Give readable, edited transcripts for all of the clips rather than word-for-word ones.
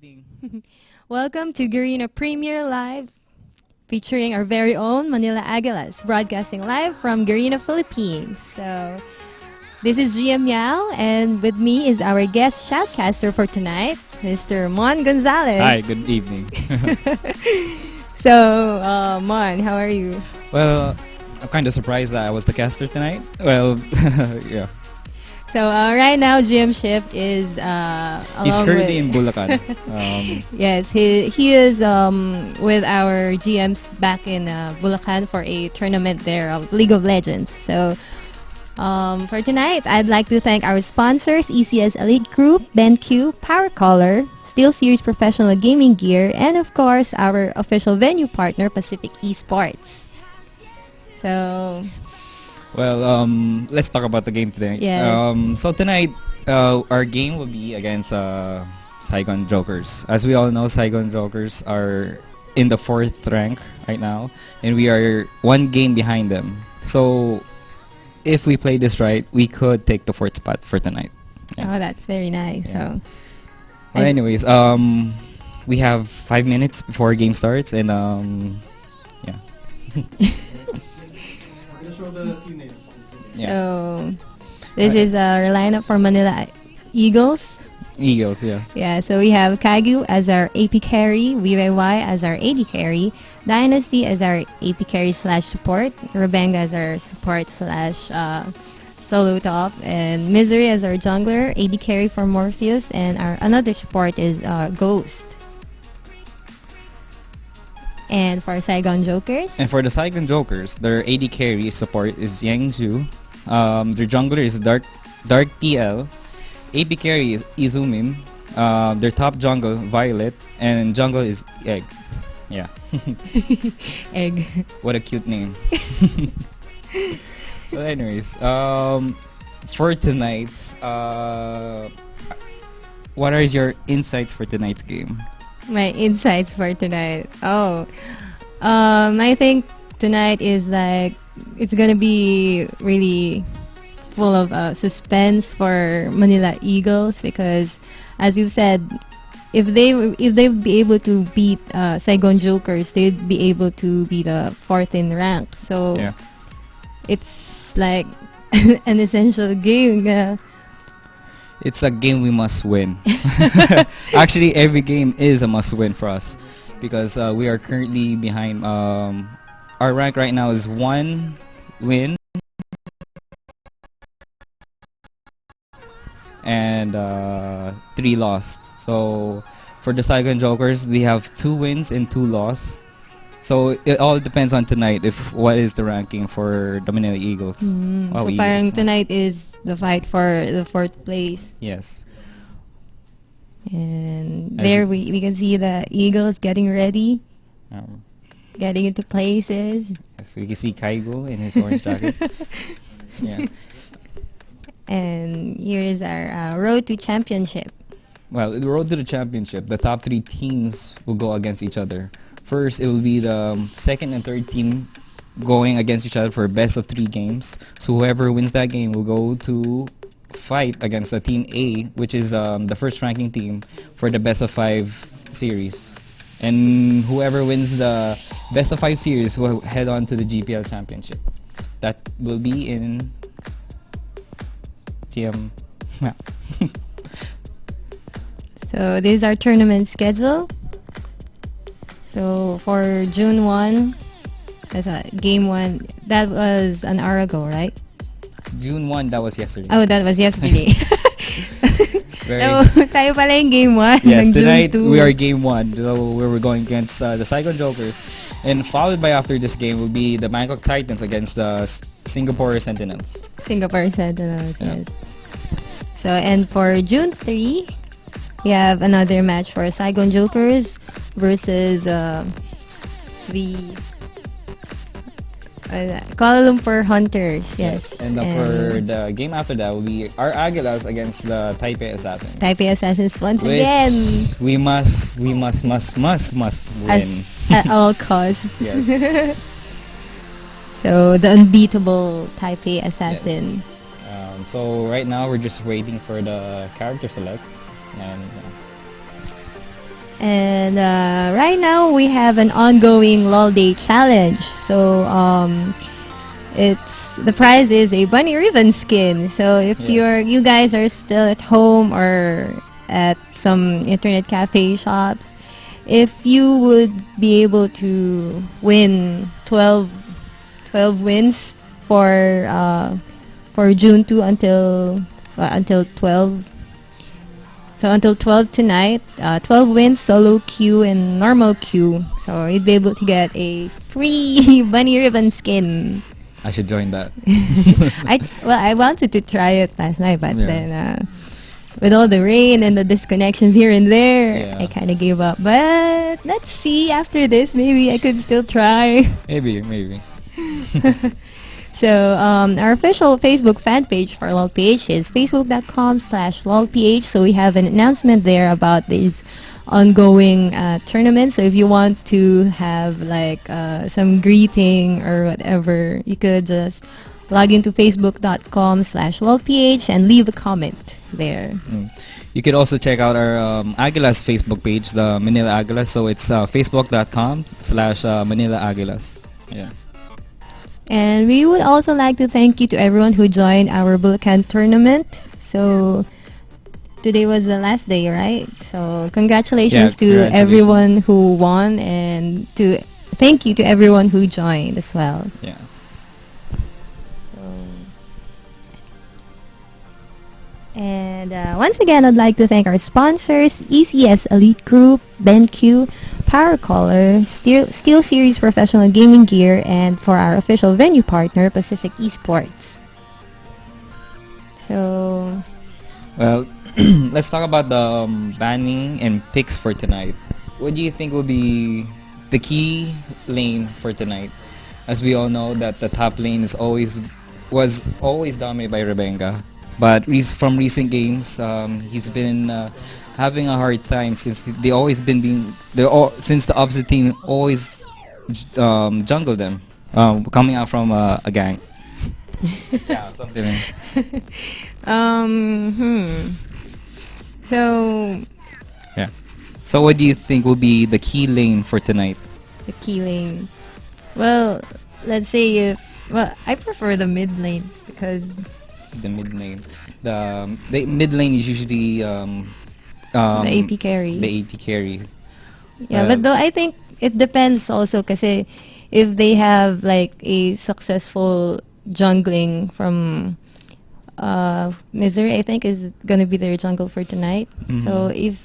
evening. Welcome to Garena Premier Live, featuring our very own Manila Eagles, broadcasting live from Garena, Philippines. So, this is GM Yao, and with me is our guest shoutcaster for tonight, Mr. Mon Gonzalez. Hi, good evening. So, Mon, how are you? Well, I'm kind of surprised that I was the caster tonight. Well, yeah. So, right now, GM Shift is He's along currently with in Bulacan. Yes, he is with our GMs back in Bulacan for a tournament there of League of Legends. So for tonight, I'd like to thank our sponsors, ECS Elite Group, BenQ, Power Color, Steel Series Professional Gaming Gear, and of course, our official venue partner, Pacific Esports. So, well, let's talk about the game today. Yes. So tonight, our game will be against Saigon Jokers. As we all know, Saigon Jokers are in the 4th rank right now, and we are one game behind them. So, if we play this right, we could take the 4th spot for tonight. Oh, that's very nice. Yeah. So, Well, anyways, we have 5 minutes before game starts, and yeah. Yeah. So this is our lineup for Manila Eagles. Eagles, yeah. Yeah, so we have Kagyu as our AP carry, VYY as our AD carry, Dynasty as our AP carry slash support, Rebenga as our support slash solo top, and Misery as our jungler, AD carry for Morpheus, and our another support is Ghost. And for Saigon Jokers, And for the Saigon Jokers, their AD carry support is Yangju. Their jungler is Dark TL. AP carry is Izumin. Their top jungle, Violet. And jungle is Egg. Yeah. Egg. What a cute name. Well, anyways, for tonight, what are your insights for tonight's game? My insights for tonight. Oh, I think tonight is like it's gonna be really full of suspense for Manila Eagles because, as you said, if they be able to beat Saigon Jokers, they'd be able to be the 4th in rank. So Yeah. it's like an essential game. It's a game we must win. Actually, every game is a must win for us because we are currently behind. Our rank right now is 1 win and 3 lost. So for the Saigon Jokers, they have 2 wins and 2 loss. So it all depends on tonight if what is the ranking for the Manila Eagles. So parang tonight is the fight for the 4th place. Yes. And As there we can see the Eagles getting ready, Um, getting into places. yes, we can see Kaigo in his orange jacket. Yeah. And here is our road to championship. Well, the road to the championship, the top 3 teams will go against each other. First, it will be the 2nd and 3rd team going against each other for best of 3 games. So whoever wins that game will go to fight against the team A, which is the 1st ranking team for the best of 5 series. And whoever wins the best of 5 series will head on to the GPL championship. That will be in TM. Yeah. So this is our tournament schedule. So for June 1, that's game 1. That was an hour ago, right? June 1, that was yesterday. Oh, that was yesterday. Very So, tayo pala yung game 1 Yes, ng June tonight 2. we are game 1. So we were going against the Saigon Jokers. And followed by after this game will be the Bangkok Titans against the Singapore Sentinels. Singapore Sentinels, Yeah. yes. So, and for June 3, we have another match for Saigon Jokers versus the Kuala Lumpur Hunters, yes. And for the game after that will be our Aguilas against the Taipei Assassins. Taipei Assassins once Which again. we must win. At all costs. Yes. So, the unbeatable Taipei Assassins. Yes. So right now we're just waiting for the character select. And And right now we have an ongoing LOL Day challenge. So it's the prize is a bunny ribbon skin. So if Yes. you guys are still at home or at some internet cafe shops, if you would be able to win 12 wins for June 2 until 12. So until 12 tonight, 12 wins, solo queue, and normal queue. So you'd be able to get a free bunny ribbon skin. I should join that. I wanted to try it last night, but Yeah. then with all the rain and the disconnections here and there, Yeah. I kind of gave up. But let's see after this, maybe I could still try. Maybe. So our official Facebook fan page for LOLPH is facebook.com/LOLPH. So we have an announcement there about these ongoing tournaments. So if you want to have like some greeting or whatever, you could just log into facebook.com/LOLPH and leave a comment there. You could also check out our Aguilas Facebook page, the Manila Aguilas. So it's facebook.com/Manila Aguilas. Yeah. And we would also like to thank you to everyone who joined our Bulacan tournament. So today was the last day, right? So congratulations to congratulations. everyone who won, and thank you to everyone who joined as well. Yeah. And once again, I'd like to thank our sponsors, ECS Elite Group, BenQ, Power Color, Steel Series Professional Gaming Gear, and for our official venue partner, Pacific Esports. So, Well, let's talk about the banning and picks for tonight. What do you think will be the key lane for tonight? As we all know that the top lane was always dominated by Rebenga. But from recent games, he's been having a hard time since since the opposite team always jungle them, coming out from a gang. Yeah, something. So Yeah. So what do you think will be the key lane for tonight? the key lane. Well, let's say I prefer the mid lane because The mid lane. The mid lane is usually the AP carry. The AP carry. Yeah, but though I think it depends also kasi if they have like a successful jungling from Misery, I think is gonna be their jungle for tonight. So if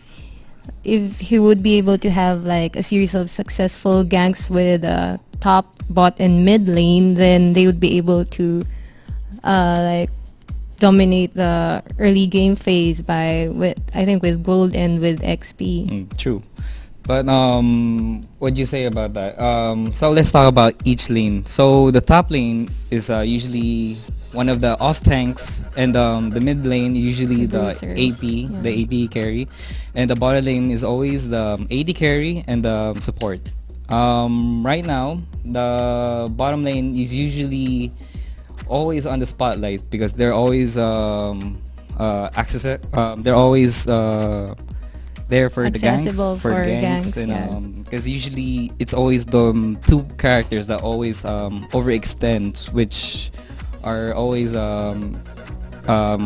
he would be able to have like a series of successful ganks with top, bot, and mid lane, then they would be able to like dominate the early game phase with gold and with XP. True. But what do you say about that? So let's talk about each lane. So the top lane is usually one of the off tanks, and the mid lane usually the Bruisers, AP, yeah. the AP carry, and the bottom lane is always the AD carry and the support. Right now, the bottom lane is usually always on the spotlight because they're always they're always there for the gangs, Accessible for ganks, and yeah. because usually it's always the two characters that always overextend, which are always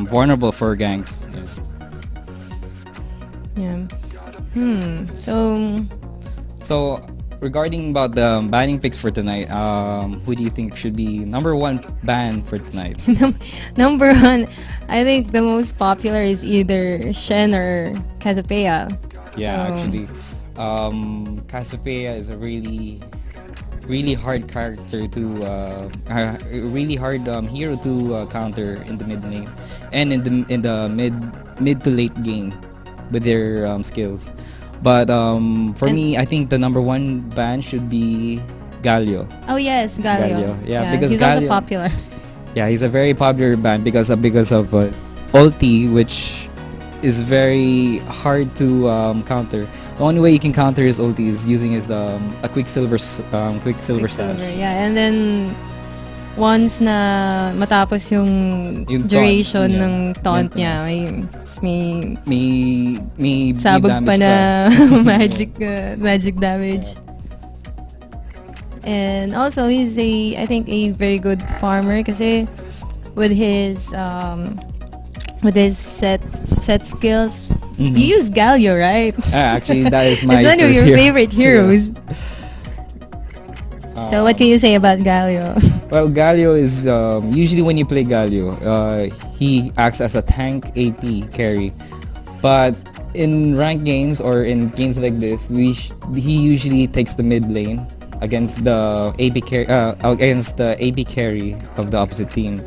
vulnerable for ganks. Yeah. So regarding about the banning picks for tonight, who do you think should be number one ban for tonight? Number one, I think the most popular is either Shen or Cassiopeia. Yeah, So- actually, Cassiopeia is a really hard character to really hard hero to counter in the mid lane and in the mid to late game with their skills. But for me, I think the number one ban should be Galio. Oh yes, Galio. Yeah, because he's also Galio- popular. Yeah, he's a very popular ban because of ulti, which is very hard to counter. The only way you can counter his ulti is using his a Quicksilver Sash. Quicksilver, yeah, and then once na matapos yung Yung duration taunt, yeah. ng taunt Ganito niya, may May sabog pa damage na pa. magic damage. And also, he's I think a very good farmer kasi with his set skills. Mhm. You use Galio, right? Actually, that is my It's one of first your hero. favorite heroes. So what can you say about Galio? Well, Galio is usually when you play Galio, he acts as a tank AP carry. But in ranked games or in games like this, he usually takes the mid lane against the AP carry of the opposite team,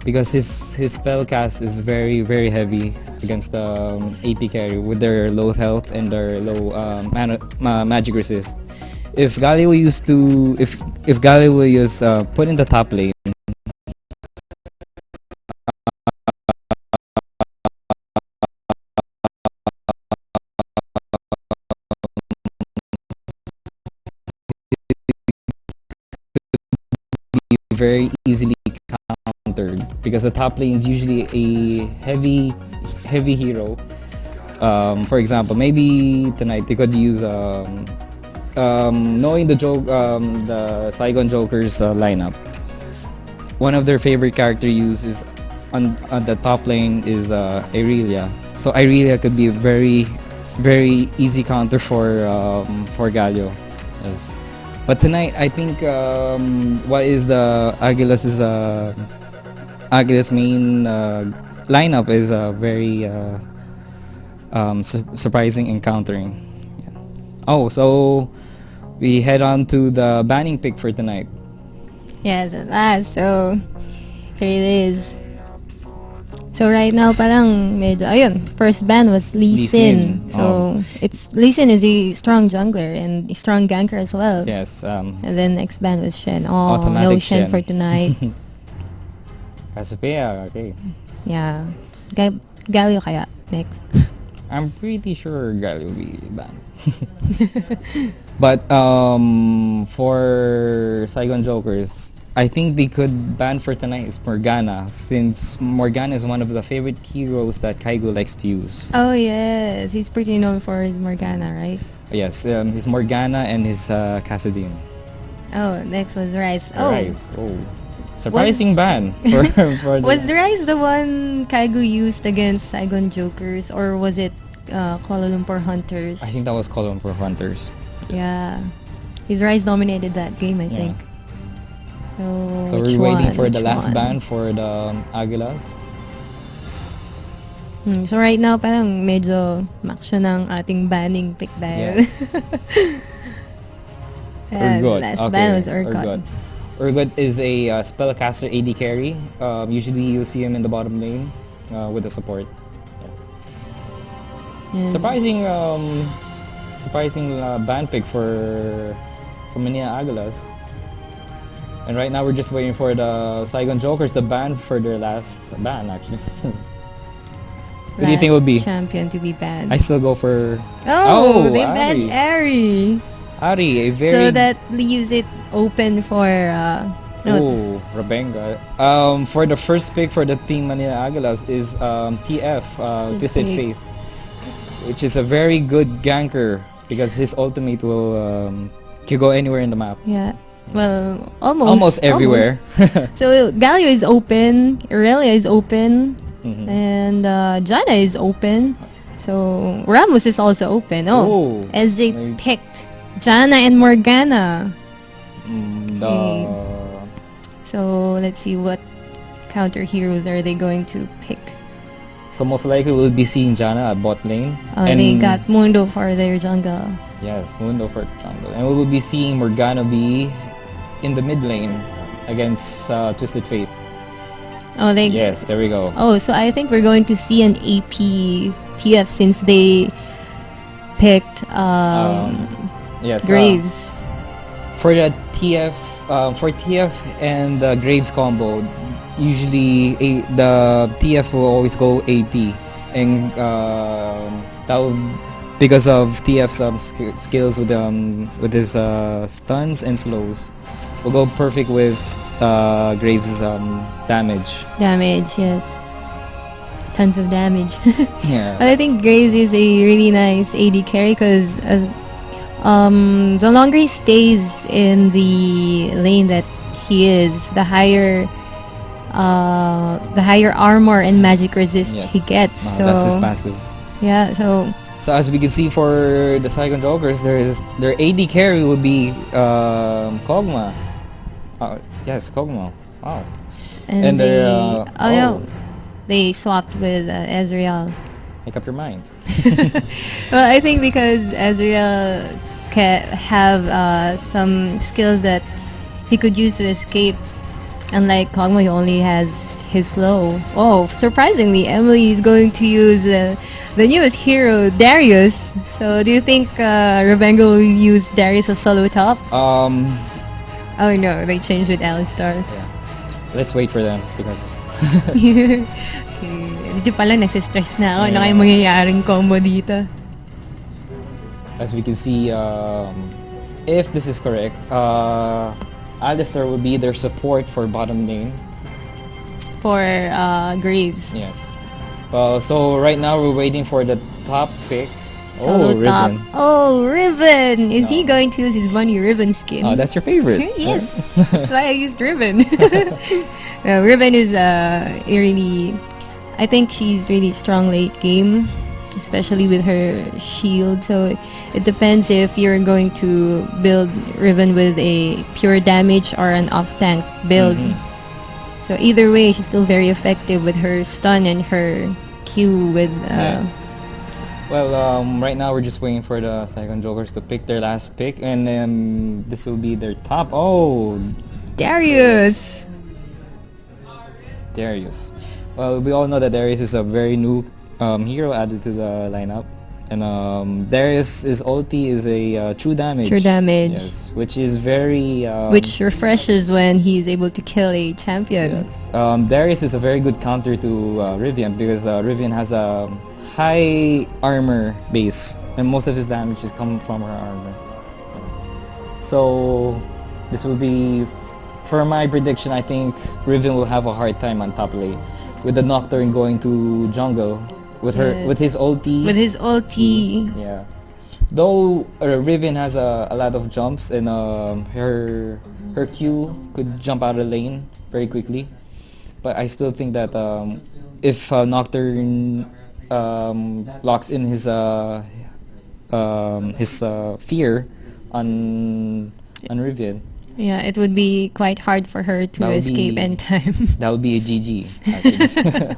because his spell cast is very heavy against the AP carry with their low health and their low magic resist. If Galio used to if Galio was put in the top lane, very easily countered, because the top lane is usually a heavy hero. For example, maybe tonight they could use knowing the Saigon Jokers lineup. One of their favorite character use is on the top lane is Irelia. So Irelia could be a very easy counter for Galio. Yes. But tonight, I think what is the Aguilas main lineup is very surprising encountering. Yeah. Oh, so we head on to the banning pick for tonight. Yes, at last. So here it is. So right now, parang medyo, ayun, first ban was Lee Lee Sin. Sin. So Lee Sin is a strong jungler and a strong ganker as well. Yes. And then next ban was Shen. Oh, Automatic no Shen Shen. for tonight. Cassiopeia, okay. Yeah. Galio kaya next. I'm pretty sure Galio will be banned. But for Saigon Jokers, I think they could ban for tonight is Morgana, since Morgana is one of the favorite heroes that Kaigo likes to use. Oh yes, he's pretty known for his Morgana, right? Yes, his Morgana and his Cassadine. Oh, next was Rice. Oh, Rise. Oh, surprising Was- ban for the, was Rice the one Kaigo used against Saigon Jokers, or was it Kuala Lumpur Hunters? I think that was Column for Hunters. Yeah, his Rice dominated that game, I Yeah. think. So which we're waiting one? for the Which last one? ban for the Aguilas. So right now, parang medyo maksyo ng ating banning pick dahil. Yes. Urgot. Last Okay, ban was Urgot. Urgot. Urgot is a spellcaster AD carry. Usually you see him in the bottom lane with the support. Yun. Surprising ban pick for Manila Eagles. And right now we're just waiting for the Saigon Jokers to ban for their last ban actually. What do you think it would be? Champion to be banned. I still go for Oh, they Ari. banned Ari. Ari, a very So that leaves it open for Oh, Rabenga. For the first pick for the team Manila Eagles is TF, Twisted Fate. Faith, which is a very good ganker because his ultimate will can go anywhere in the map. yeah. Well, almost. Almost everywhere. So Galio is open, Irelia is open, Mhm. and Jana is open. So Ramos is also open. Oh, Oh, SJ nice. picked Jana and Morgana. The So let's see what counter heroes are they going to pick. so most likely we'll be seeing Jana at bot lane. They got Mundo for their jungle. Yes, Mundo for jungle, and we will be seeing Morgana be in the mid lane against Twisted Fate. Oh, they. Yes, there we go. Oh, so I think we're going to see an AP TF since they picked Yes, Graves. for the TF and the Graves combo, usually the TF will always go AP, and that will, because of TF's skills with his stuns and slows, will go perfect with Graves' damage. Damage, yes. Tons of damage. Yeah. But I think Graves is a really nice AD carry because as the longer he stays in the lane that he is, the higher armor and magic resist Yes. he gets. So That's his passive. yeah, so So as we can see for the Saigon Jokers, their AD carry would be Kog'Maw. Yes, Kog'Maw. Wow. and their, they no, they swapped with Ezreal. make up your mind. Well, I think because Ezreal can have some skills that he could use to escape. Unlike Kog'Maw, he only has his slow. Oh, surprisingly, MLE is going to use the newest hero, Darius. So, do you think Revengo will use Darius as solo top? Oh no, they changed with Alistar. Yeah. Let's wait for them because Dito pala nasistress na ako. Ano Yeah. kayong mangyayaring combo dito? as we can see, if this is correct, Alistar will be their support for bottom lane. For Graves. Yes. So right now we're waiting for the top pick. Solo top. Ribbon. Oh, Ribbon! Is he No. going to use his bunny Ribbon skin? Oh, that's your favorite. Yes, that's why I used Ribbon. Ribbon is I think she's really strong late game, especially with her shield. So it depends if you're going to build Ribbon with a pure damage or an off tank build. Mhm. So either way, she's still very effective with her stun and her Q with. Yeah. Well, right now we're just waiting for the Saigon Jokers to pick their last pick, and this will be their top. Oh, Darius. Darius. Well, we all know that Darius is a very new hero added to the lineup, and Darius' ulti is a true damage. True damage. Yes, which is very. Which refreshes when he's able to kill a champion. Yes. Darius is a very good counter to Rivian because Rivian has a high armor base, and most of his damage is coming from her armor. So this will be, for my prediction, I think Riven will have a hard time on top lane with the Nocturne going to jungle with her Yes. with his ulti. With his ulti. Yeah. Though Riven has a lot of jumps and her Q could jump out of the lane very quickly, but I still think that if Nocturne locks in his fear on Rivian, Yeah, it would be quite hard for her to That would escape be- in time. that would be a GG. Actually.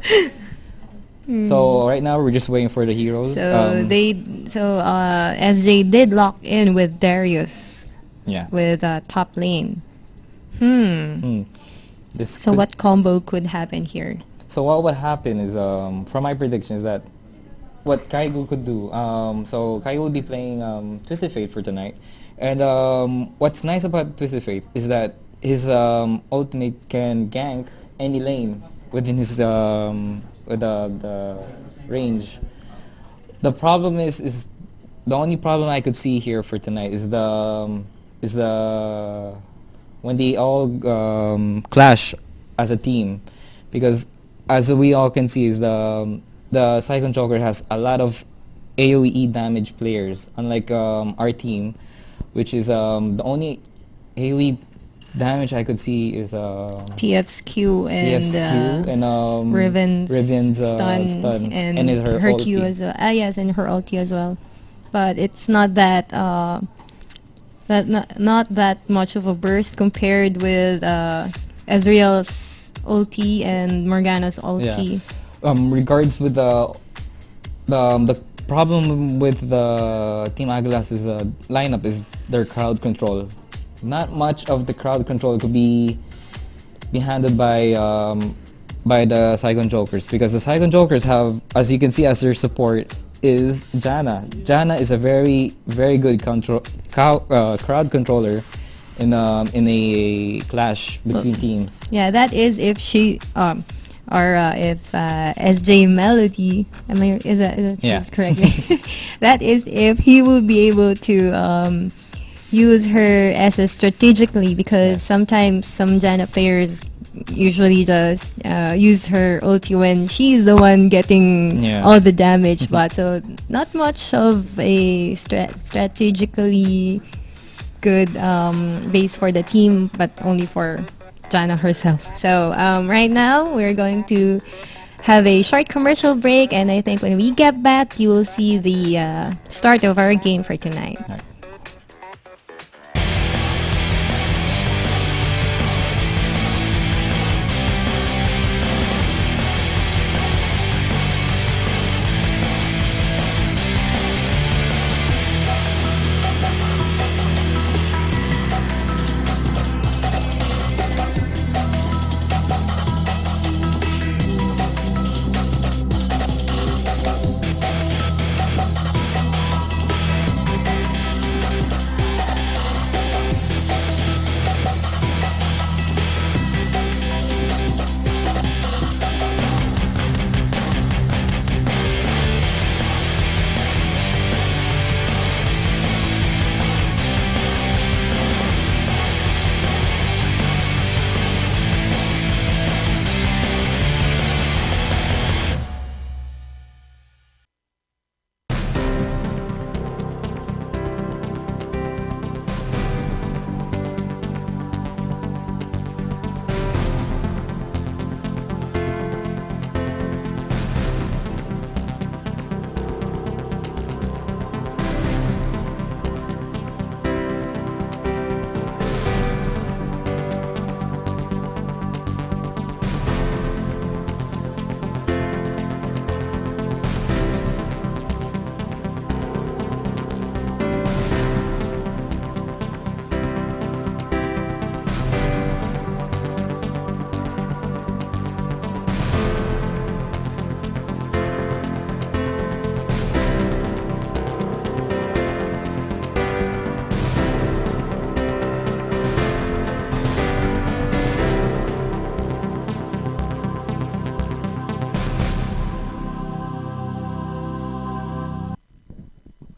So right now we're just waiting for the heroes. So SJ did lock in with Darius yeah. with top lane. This So could- what combo could happen here? So what would happen is, from my prediction, is that what Kaigo could do. So Kaigo will be playing Twisted Fate for tonight, and what's nice about Twisted Fate is that his ultimate can gank any lane within his with the range. The problem is the only problem I could see here for tonight is the when they all clash as a team, because as we all can see is the Saigon Joker has a lot of AoE damage players, unlike our team, which is the only AoE damage I could see is TF's Q and TF's Q and Riven's stun and is her Q ulti. as well. Yes, and her ulti as well. But it's not that not that much of a burst compared with Ezreal's ulti and Morgana's ulti. Regards with the problem with the Team Aguilas is lineup is their crowd control. Not much of the crowd control could be handled by the Saigon Jokers, because the Saigon Jokers have, as you can see, as their support is Janna. Janna is a very good crowd controller in a clash between teams. Yeah, that is if she if SJ Melody, is that Yeah. correct? That is if he will be able to use her SS strategically, because Yes. sometimes some Janna players usually just use her ulti when she's the one getting Yeah. all the damage, but so not much of a strategically good base for the team, but only for Janna herself. So right now we're going to have a short commercial break, and I think when we get back, you will see the start of our game for tonight. Alright.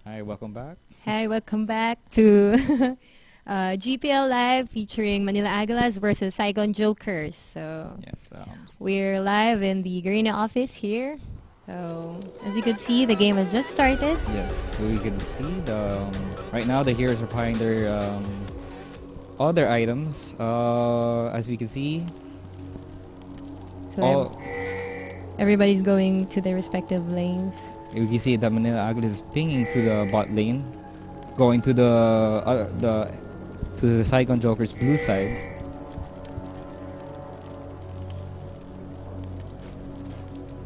Hi, welcome back. Hi, welcome back to GPL Live featuring Manila Eagles versus Saigon Jokers. So Yes. we're live in the Garena office here. So as you can see, the game has just started. Yes. So you can see the right now the heroes are buying their all their items. As we can see, So all everybody's going to their respective lanes. you can see that Manila Eagles is pinging to the bot lane, going to the Saigon Joker's blue side.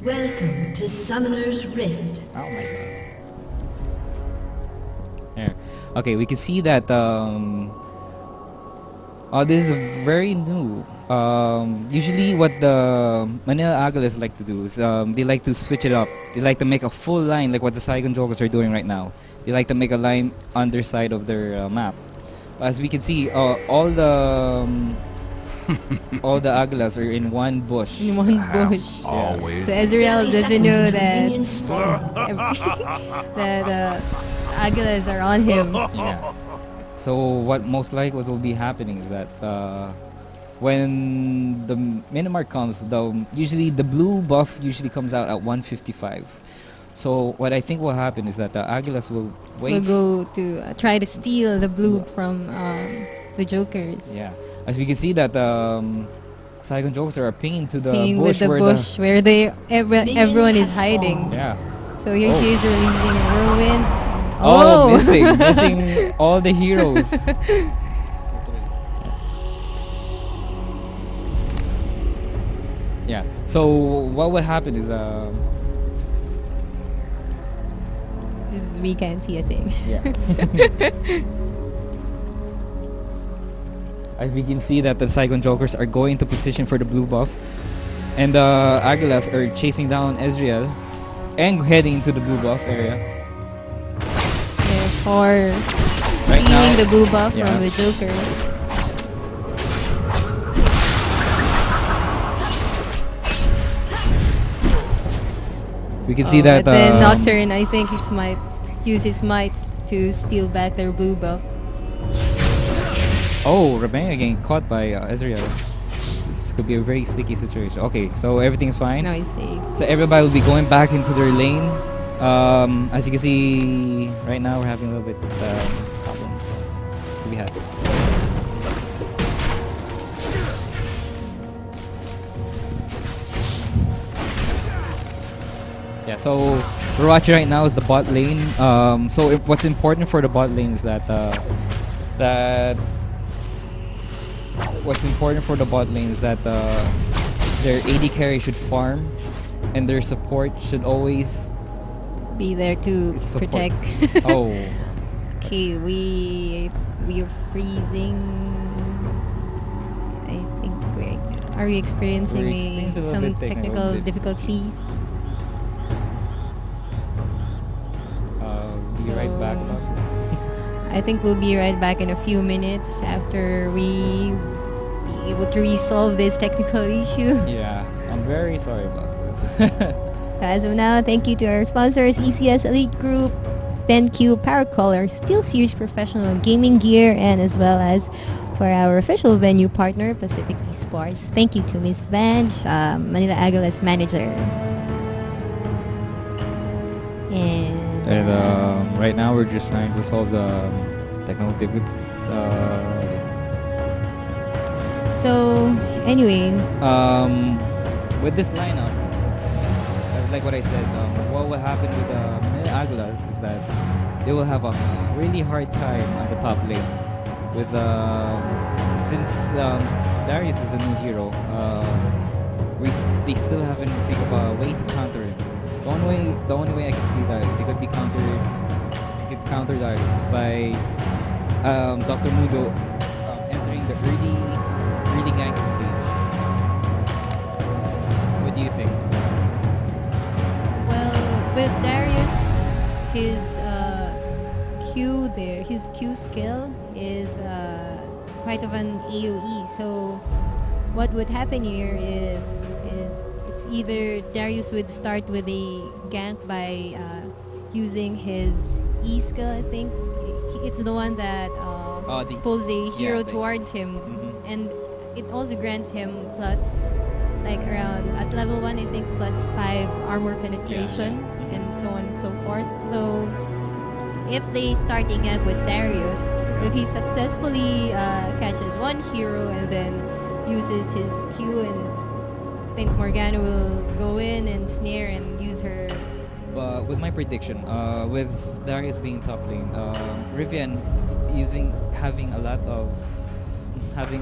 Welcome to Summoner's Rift. Oh my god. There. Okay, we can see that this is very new. Usually what the Manila Eagles like to do is they like to switch it up. They like to make a full line like what the Saigon Jokers are doing right now. They like to make a line underside of their map. As we can see, all the all the Aguilas are in one bush. In one bush. Always. So Ezreal 30 doesn't know seconds until that minions spawn. that Aguilas are on him. Yeah. So what most likely what will be happening is that when the Minimark comes, usually the blue buff usually comes out at 155. So what I think will happen is that the Aguilas will We'll wait. go to try to steal the blue from the Jokers. Yeah. As we can see that Saigon Jokers are pinging to the Playing bush with the where bush where everyone is hiding. yeah. So here Oh. she is releasing a whirlwind. Oh, missing all the heroes. Yeah. So what would happen is We can't see a thing. yeah. As we can see that the Saigon Jokers are going to position for the blue buff, and the Aguilas are chasing down Ezreal and heading into the blue buff area. Or Right stealing now, the blue buff yeah. from the Jokers. We can see that But then Nocturne, I think he might use his might to steal back their blue buff. Oh, Rebecca getting caught by Ezreal. This could be a very sticky situation. Okay, so everything's fine. Now I see. So everybody will be going back into their lane. As you can see, right now we're having a little bit problems to be had. Yeah, so we're watching right now is the bot lane. So what's important for the bot lane is that what's important for the bot lane is that their AD carry should farm, and their support should always Be there to support. protect. Oh, Okay, we are freezing. I think are we experiencing, We're experiencing a little some bit technical difficulties? be right back So- about this. I think we'll be right back in a few minutes after we be able to resolve this technical issue. Yeah, I'm very sorry about this. As of now, thank you to our sponsors, ECS Elite Group, BenQ, Power Color, SteelSeries Professional Gaming Gear, and as well as for our official venue partner, Pacific Esports. Thank you to Ms. Vange, Manila Eagles manager. And And right now we're just trying to solve the technical difficulties. so, anyway, With this lineup, like what I said, what will happen with the Manila Eagles is that they will have a really hard time on the top lane. With since Darius is a new hero, they still haven't think of a way to counter him. The only way I can see that they could counter Darius is by Dr. Mudo entering the early ganking stage. What do you think? well, with Darius, his Q there, his Q skill is quite of an AoE. So, what would happen here is it's either Darius would start with a gank by using his E skill. I think it's the one that pulls a hero the- towards him, Mhm. and it also grants him plus, like around at level 1, I think plus 5 armor penetration, Mhm. and so on and so forth. So if they start a gank with Darius, if he successfully catches one hero and then uses his Q, and I think Morgana will go in and snare and use her. But with my prediction, with Darius being top lane, Rivian having a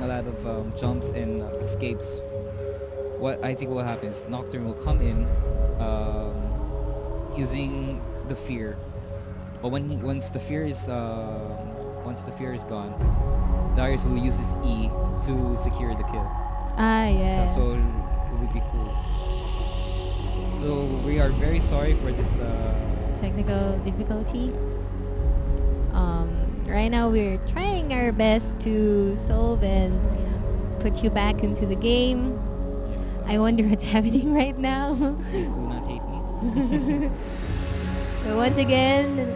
lot of jumps and escapes. What I think will happen is Nocturne will come in using the fear, but once the fear is gone, Darius will use his E to secure the kill. Ah, yes. So it would be cool. So we are very sorry for this. Technical difficulties. Right now we're trying our best to solve and put you back into the game. Yes, I wonder what's happening right now. please do not hate me. So once again,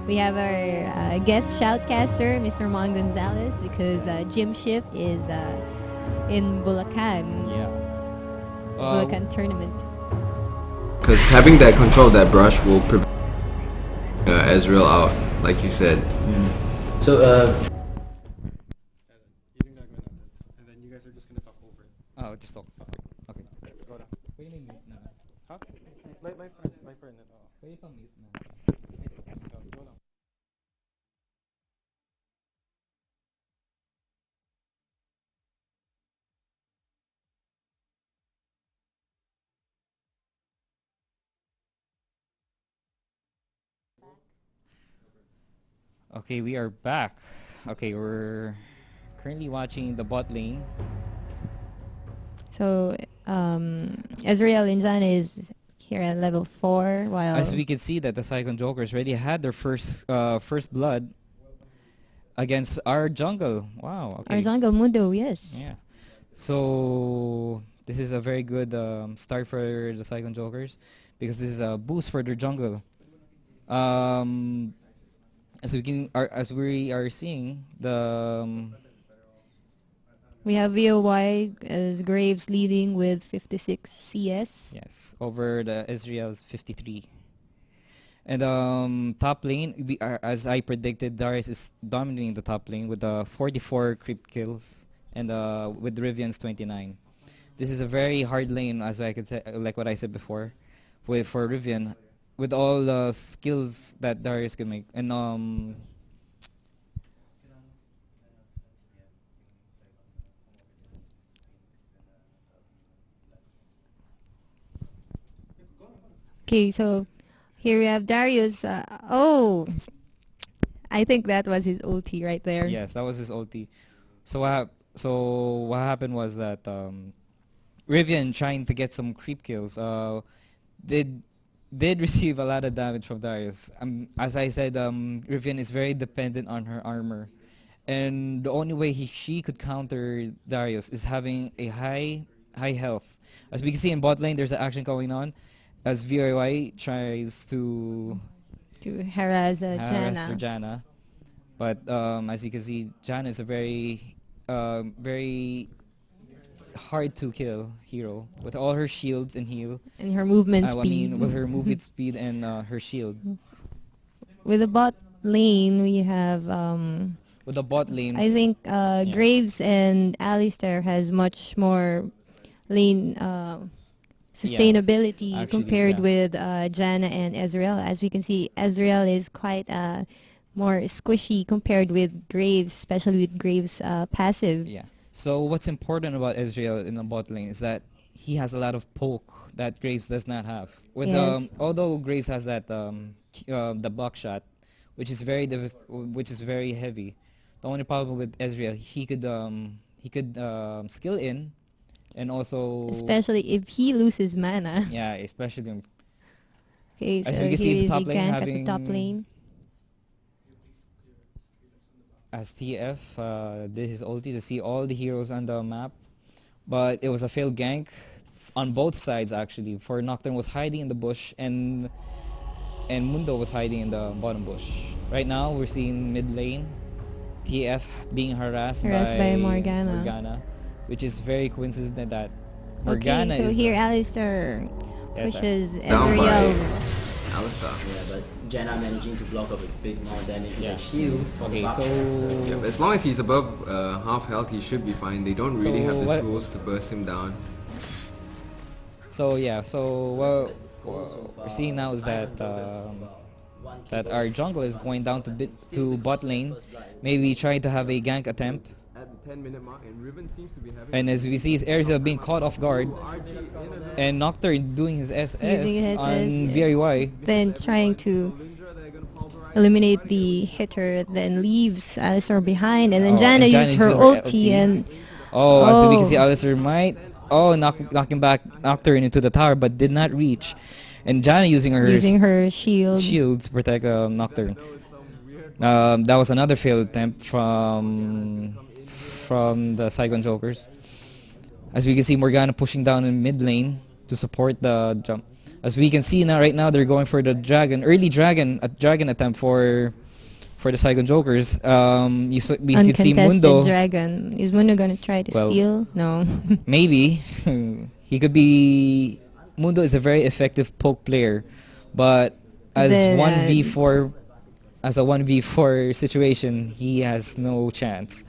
we have our guest shoutcaster, Mr. Mon Gonzalez, because gym shift is in Bulacan. Yeah. Bulacan tournament. Because having that control of that brush will prevent Ezreal out, like you said. So, And then you guys are just gonna talk over it. Oh, just talk. Okay. Go lang. Pwede may mute na. Huh? Light pa rin. Oo. Pwede pa mute na. Go lang. Okay, we are back. Okay, we're currently watching the bot lane. So Ezreal Injan is here at level 4, while As we can see that the Cyclone Jokers already had their first blood against our jungle. Wow. Okay. our jungle Mundo, yes. Yeah. So this is a very good start for the Cyclone Jokers because this is a boost for their jungle. as we are seeing the We have VOY as Graves leading with 56 CS. yes over the Israel's 53. And top lane, as I predicted, Darius is dominating the top lane with 44 creep kills and with Rivian's 29. This is a very hard lane, as I could say, like what I said before, for Rivian, with all the skills that Darius can make. And Okay, so here we have Darius. I think that was his ulti right there. yes, that was his ulti. So what happened was that Rivian trying to get some creep kills did receive a lot of damage from Darius. As I said, Rivian is very dependent on her armor, and the only way she could counter Darius is having a high health. As we can see in bot lane, there's an action going on as VOY tries to Harass harass Janna. for Janna. But as you can see, Janna is a very hard to kill hero with all her shields and heal. And her movement I speed. mean, with her movement speed and her shield. With the bot lane, we have With the bot lane, I think Graves and Alistair has much more lane sustainability actually, compared yeah. with Janna and Ezreal. As we can see, Ezreal is quite more squishy compared with Graves, especially with Graves passive. yeah. So what's important about Ezreal in the bot lane is that he has a lot of poke that Graves does not have. With Yes. although Graves has that the buckshot, which is very heavy. The only problem with Ezreal, he could skill in, and also Especially if he loses mana. yeah, especially Okay, so as here we can see, the is top lane Igant at the having top lane. as TF did his ulti to see all the heroes on the map, but it was a failed gank on both sides actually. For Nocturne was hiding in the bush and Mundo was hiding in the bottom bush. Right now we're seeing mid lane TF being harassed By Morgana. which is very coincident that Morgana Okay, so is here Alistair Yes, pushes Down by Ezreal. Alistar. Yeah, but Janna managing to block up a big amount of damage with Yeah. that shield from Okay, Buff. Yeah, but as long as he's above half health, he should be fine. They don't really So have the what- tools to burst him down. so yeah. So what we're seeing now is that our jungle is going down to bot lane, maybe trying to have a gank attempt. At the 10-minute mark, and Riven seems to be having. And as we see, is Erzel being caught off guard, and Nocturne doing his SS Using his on SS. VRY. Then trying to eliminate the hitter, then leaves Alistair behind, and then Oh, Janna and used Janna her used her ulti ulti. and As we can see, Oh. Alistair might knocking back Nocturne into the tower, but did not reach. And Janna using her shield. shield to protect Nocturne. That was another failed attempt from the Saigon Jokers. As we can see, Morgana pushing down in mid lane to support the jump. As we can see now, right now they're going for the early dragon attempt for the Saigon Jokers. We can see Uncontested Mundo. dragon. Is Mundo gonna try to Well, steal? No. Maybe he could be. Mundo is a very effective poke player, but as Then, 1v4, as a 1v4 situation, he has no chance.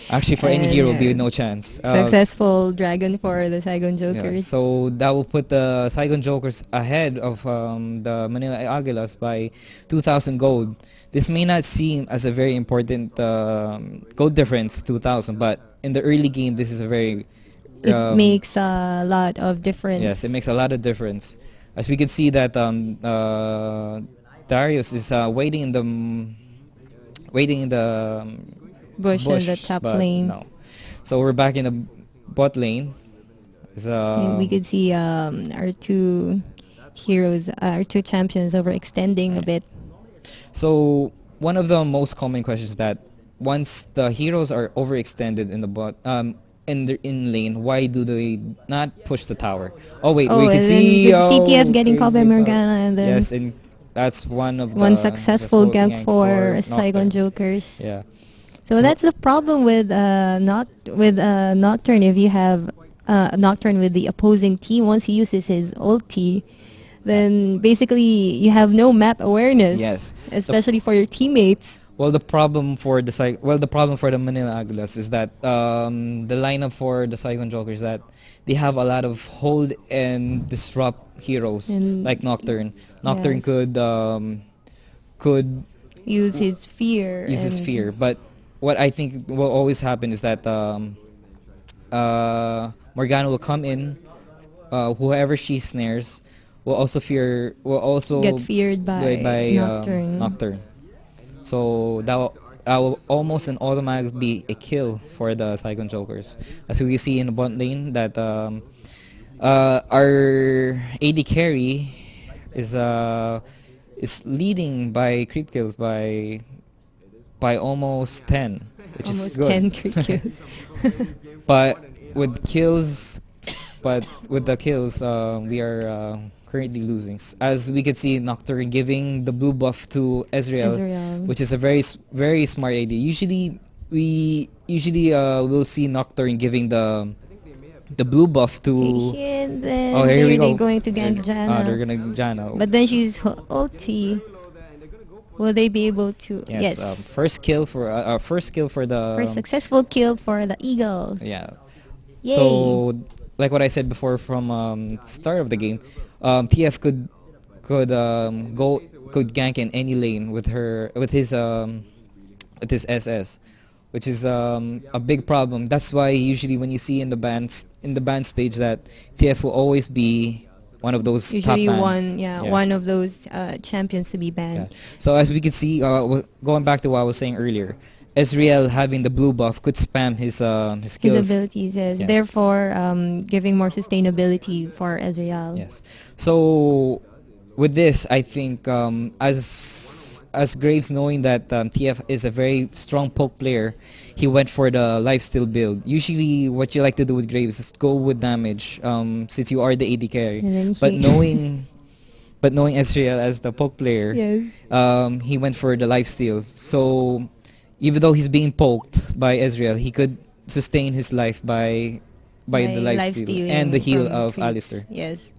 Actually, for any And, hero, will be no chance. Successful dragon for the Saigon Yeah, Jokers. so that will put the Saigon Jokers ahead of the Manila Eagles by 2,000 gold. This may not seem as a very important gold difference, 2,000, but in the early game, this is a very It makes a lot of difference. yes, it makes a lot of difference. As we can see that Darius is waiting in the Bush in the top but lane. No. So we're back in the bot lane. And we could see our two heroes, our two champions overextending a bit. So one of the most common questions that once the heroes are overextended in the bot in lane, why do they not push the tower? Oh wait, we can and then see you could see TF getting okay, caught by we found- Morgana and then yes, and That's one of One the successful smoking gank for Nocturne. Saigon Jokers. Yeah. So that's the problem with Nocturne. If you have Nocturne with the opposing team, once he uses his ulti, then basically you have no map awareness. Yes. Especially for your teammates. Well, the problem for the problem for the Manila Eagles is that the lineup for the Saigon Jokers, that they have a lot of hold and disrupt heroes And like Nocturne. Nocturne yes. could Use his fear. use his and fear, but what I think will always happen is that Morgana will come in, whoever she snares will also Get feared by Nocturne. Nocturne. So that will almost an automatic be a kill for the Saigon Jokers. As we see in the bot lane that our AD carry is leading by creep kills by almost 10, which is Almost good. 10 creep kills. But with kills, but with the kills, we are currently losing. As we can see, Nocturne giving the blue buff to Ezreal, Ezreal. which is a very smart idea. We usually will see Nocturne giving the blue buff to. And then Oh, here we they're go. going to gank Janna. They're gonna Janna. But then she's ulti. Will they be able to? Yes. First kill for the. First successful kill for the Eagles. Yeah. Yay. So, like what I said before from start of the game, TF could gank in any lane with his SS, which is a big problem. That's why usually when you see in the band stage that TF will always be one of those Usually top bans. one of those champions to be Yeah. banned. So as we can see, going back to what I was saying earlier, Ezreal having the blue buff could spam his skills. His abilities, yes. Yes. Therefore, giving more sustainability for Ezreal. Yes. So with this, I think as Graves, knowing that TF is a very strong poke player, he went for the lifesteal build. Usually, what you like to do with Graves is go with damage, since you are the AD carry. And then But he- knowing Ezreal as the poke player, Yes. he went for the lifesteal. So even though he's being poked by Ezreal, he could sustain his life by the lifesteal lifestealing and the heal from of creeps. Alistair. Yes.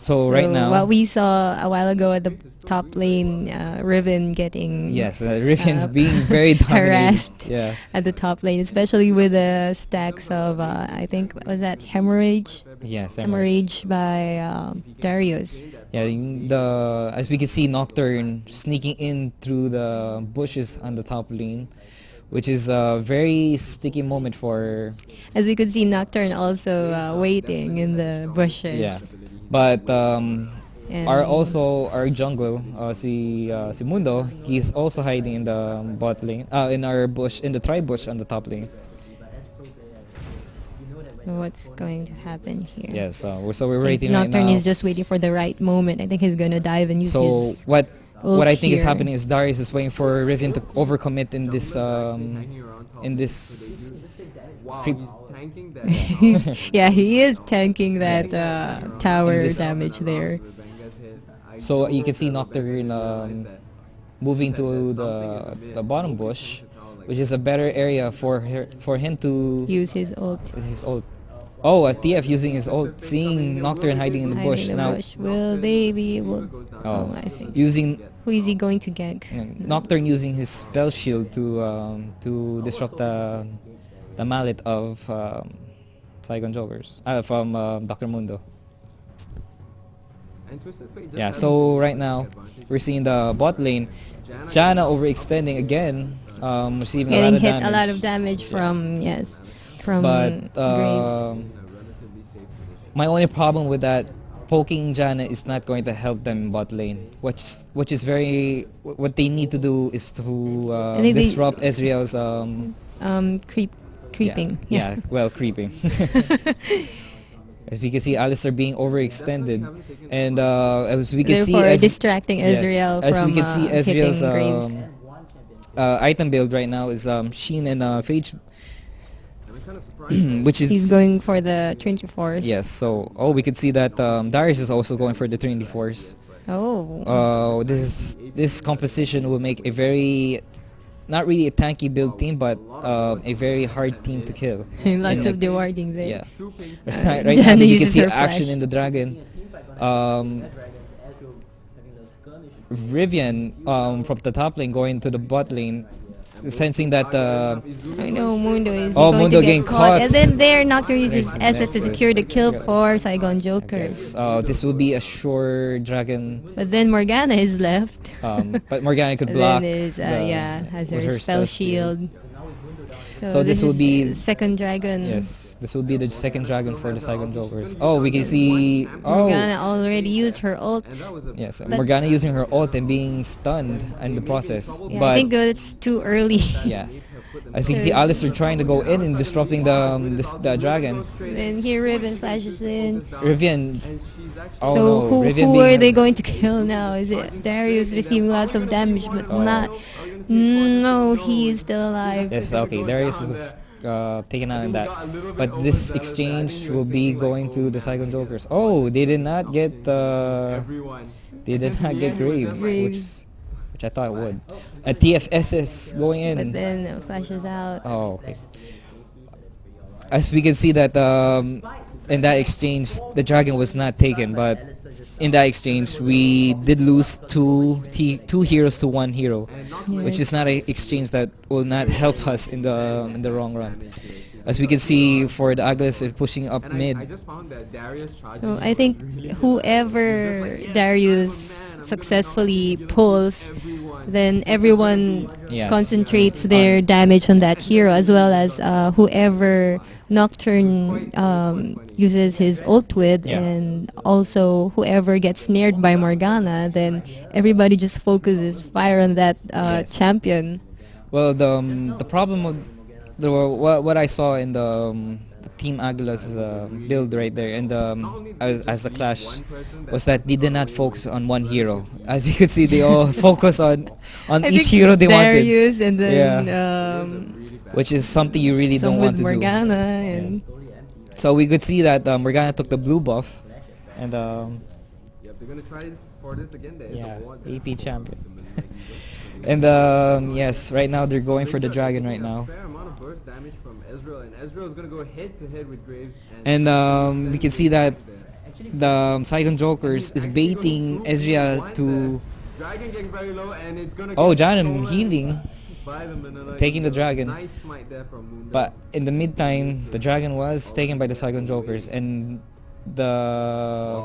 So right now, what we saw a while ago at the top lane, Riven getting yes, Riffin's uh, being very dominated. harassed Yeah. at the top lane, especially with the stacks of I think was that hemorrhage Yes, hemorrhage by Darius. Yeah, as we can see, Nocturne sneaking in through the bushes on the top lane, which is a very sticky moment for. As we could see, Nocturne also waiting in the bushes. Yeah, but And our jungle, si Mundo, he's also hiding in the bot lane, in our bush, in the tri bush on the top lane. what's going to happen here? Yes, so we're I think waiting right Nocturne now. is just waiting for the right moment. I think he's gonna dive and use So his what I think is here. happening is Darius is waiting for Riven to overcommit in this creep. Tanking that. yeah, he is tanking that tower this- damage there. So you can see Nocturne moving to the bottom bush, which is a better area for him to Use his ult. his ult. Oh, TF using his ult, seeing Nocturne hiding in the bush Hiding in the now. bush. Will they be able? Oh, I think. using Who is he going to gank? Nocturne using his spell shield to disrupt the mallet of Saigon Jokers from Dr. Mundo. Yeah, so right now we're seeing the bot lane, Janna overextending again, receiving a lot Getting of hit damage. a lot of damage from But Graves. my only problem with that, poking Janna is not going to help them in bot lane. Which is very, what they need to do is to think they- disrupt Ezreal's Creeping. Yeah, well, creeping. As we can see, Alistair being overextended, and as we can see, Therefore, distracting Ezreal as from we can see, hitting Ezreal's Graves. item build right now is Sheen and Phage, which is He's going for the 24s. yes. So we could see that Darius is also going for the Trinity Force. Oh. This composition will make a very not really a tanky build team, but a very hard team to kill. Lots And, of dewarding there. yeah. Uh, Right now, Jana we can uses see her action flash. in the dragon. Rivian from the top lane going to the bot lane, sensing that I know Mundo is Oh, going Mundo to getting get caught. caught. And then there, Nocturne uses SS to Yes. secure the kill for Saigon Jokers. yes, this will be a sure dragon. But then Morgana is left. But Morgana could And block. then is, has with her spell shield. So this will is be- second dragon. Yes, this will be the second dragon for the Saigon Jokers. Oh, we can see. Morgana Oh, already used her ult. yes, But- Morgana using her ult and being stunned in the process. Yeah, I But think it's too early. yeah, as you can see, Alistair trying to go in and disrupting the dragon. Then here Riven flashes in. Rivian. Oh So no, who Rivian who being are they going to kill now? Is it Darius receiving lots of damage but Oh. not? No, he is still alive. Yes, okay. Darius was taken out in that, but this exchange will be going to the Saigon Jokers. Oh, they did not get Graves, Graves. which I thought would. A TFS is going in. But then flashes out. Oh, okay. As we can see that in that exchange, the dragon was not taken, but in that exchange, we did lose two heroes to one hero, which is not an exchange that will not help us in the long run. As we can see, for the Agnes pushing up mid. So I think whoever Darius successfully pulls, then everyone Yes. concentrates their damage on that hero, as well as whoever Nocturne uses his ult with, Yeah. and also whoever gets snared by Morgana, then everybody just focuses fire on that Yes. champion. Well, the problem with what I saw in the Team Aguilas build right there, and as the clash, was that they did not focus on one hero. As you could see, they all focus on I each think hero they wanted, Darius and then which is something you really some don't with want to Morgana do. and So we could see that Morgana took the blue buff, and Yep, they're gonna try for this again. There is yeah, a ward. AP champion. And yes, right now they're going for the dragon right now. Fair amount of burst damage from Ezreal, and Ezreal is gonna go head to head with Graves. And we can see that the Saigon Jokers is baiting Ezreal to. Dragon getting very low, and it's gonna. Oh, get Janum stolen healing. by the Manila Taking the Eagles. dragon. Nice smite there from Mundo. But in the meantime, the dragon was taken by the Saigon Jokers, and the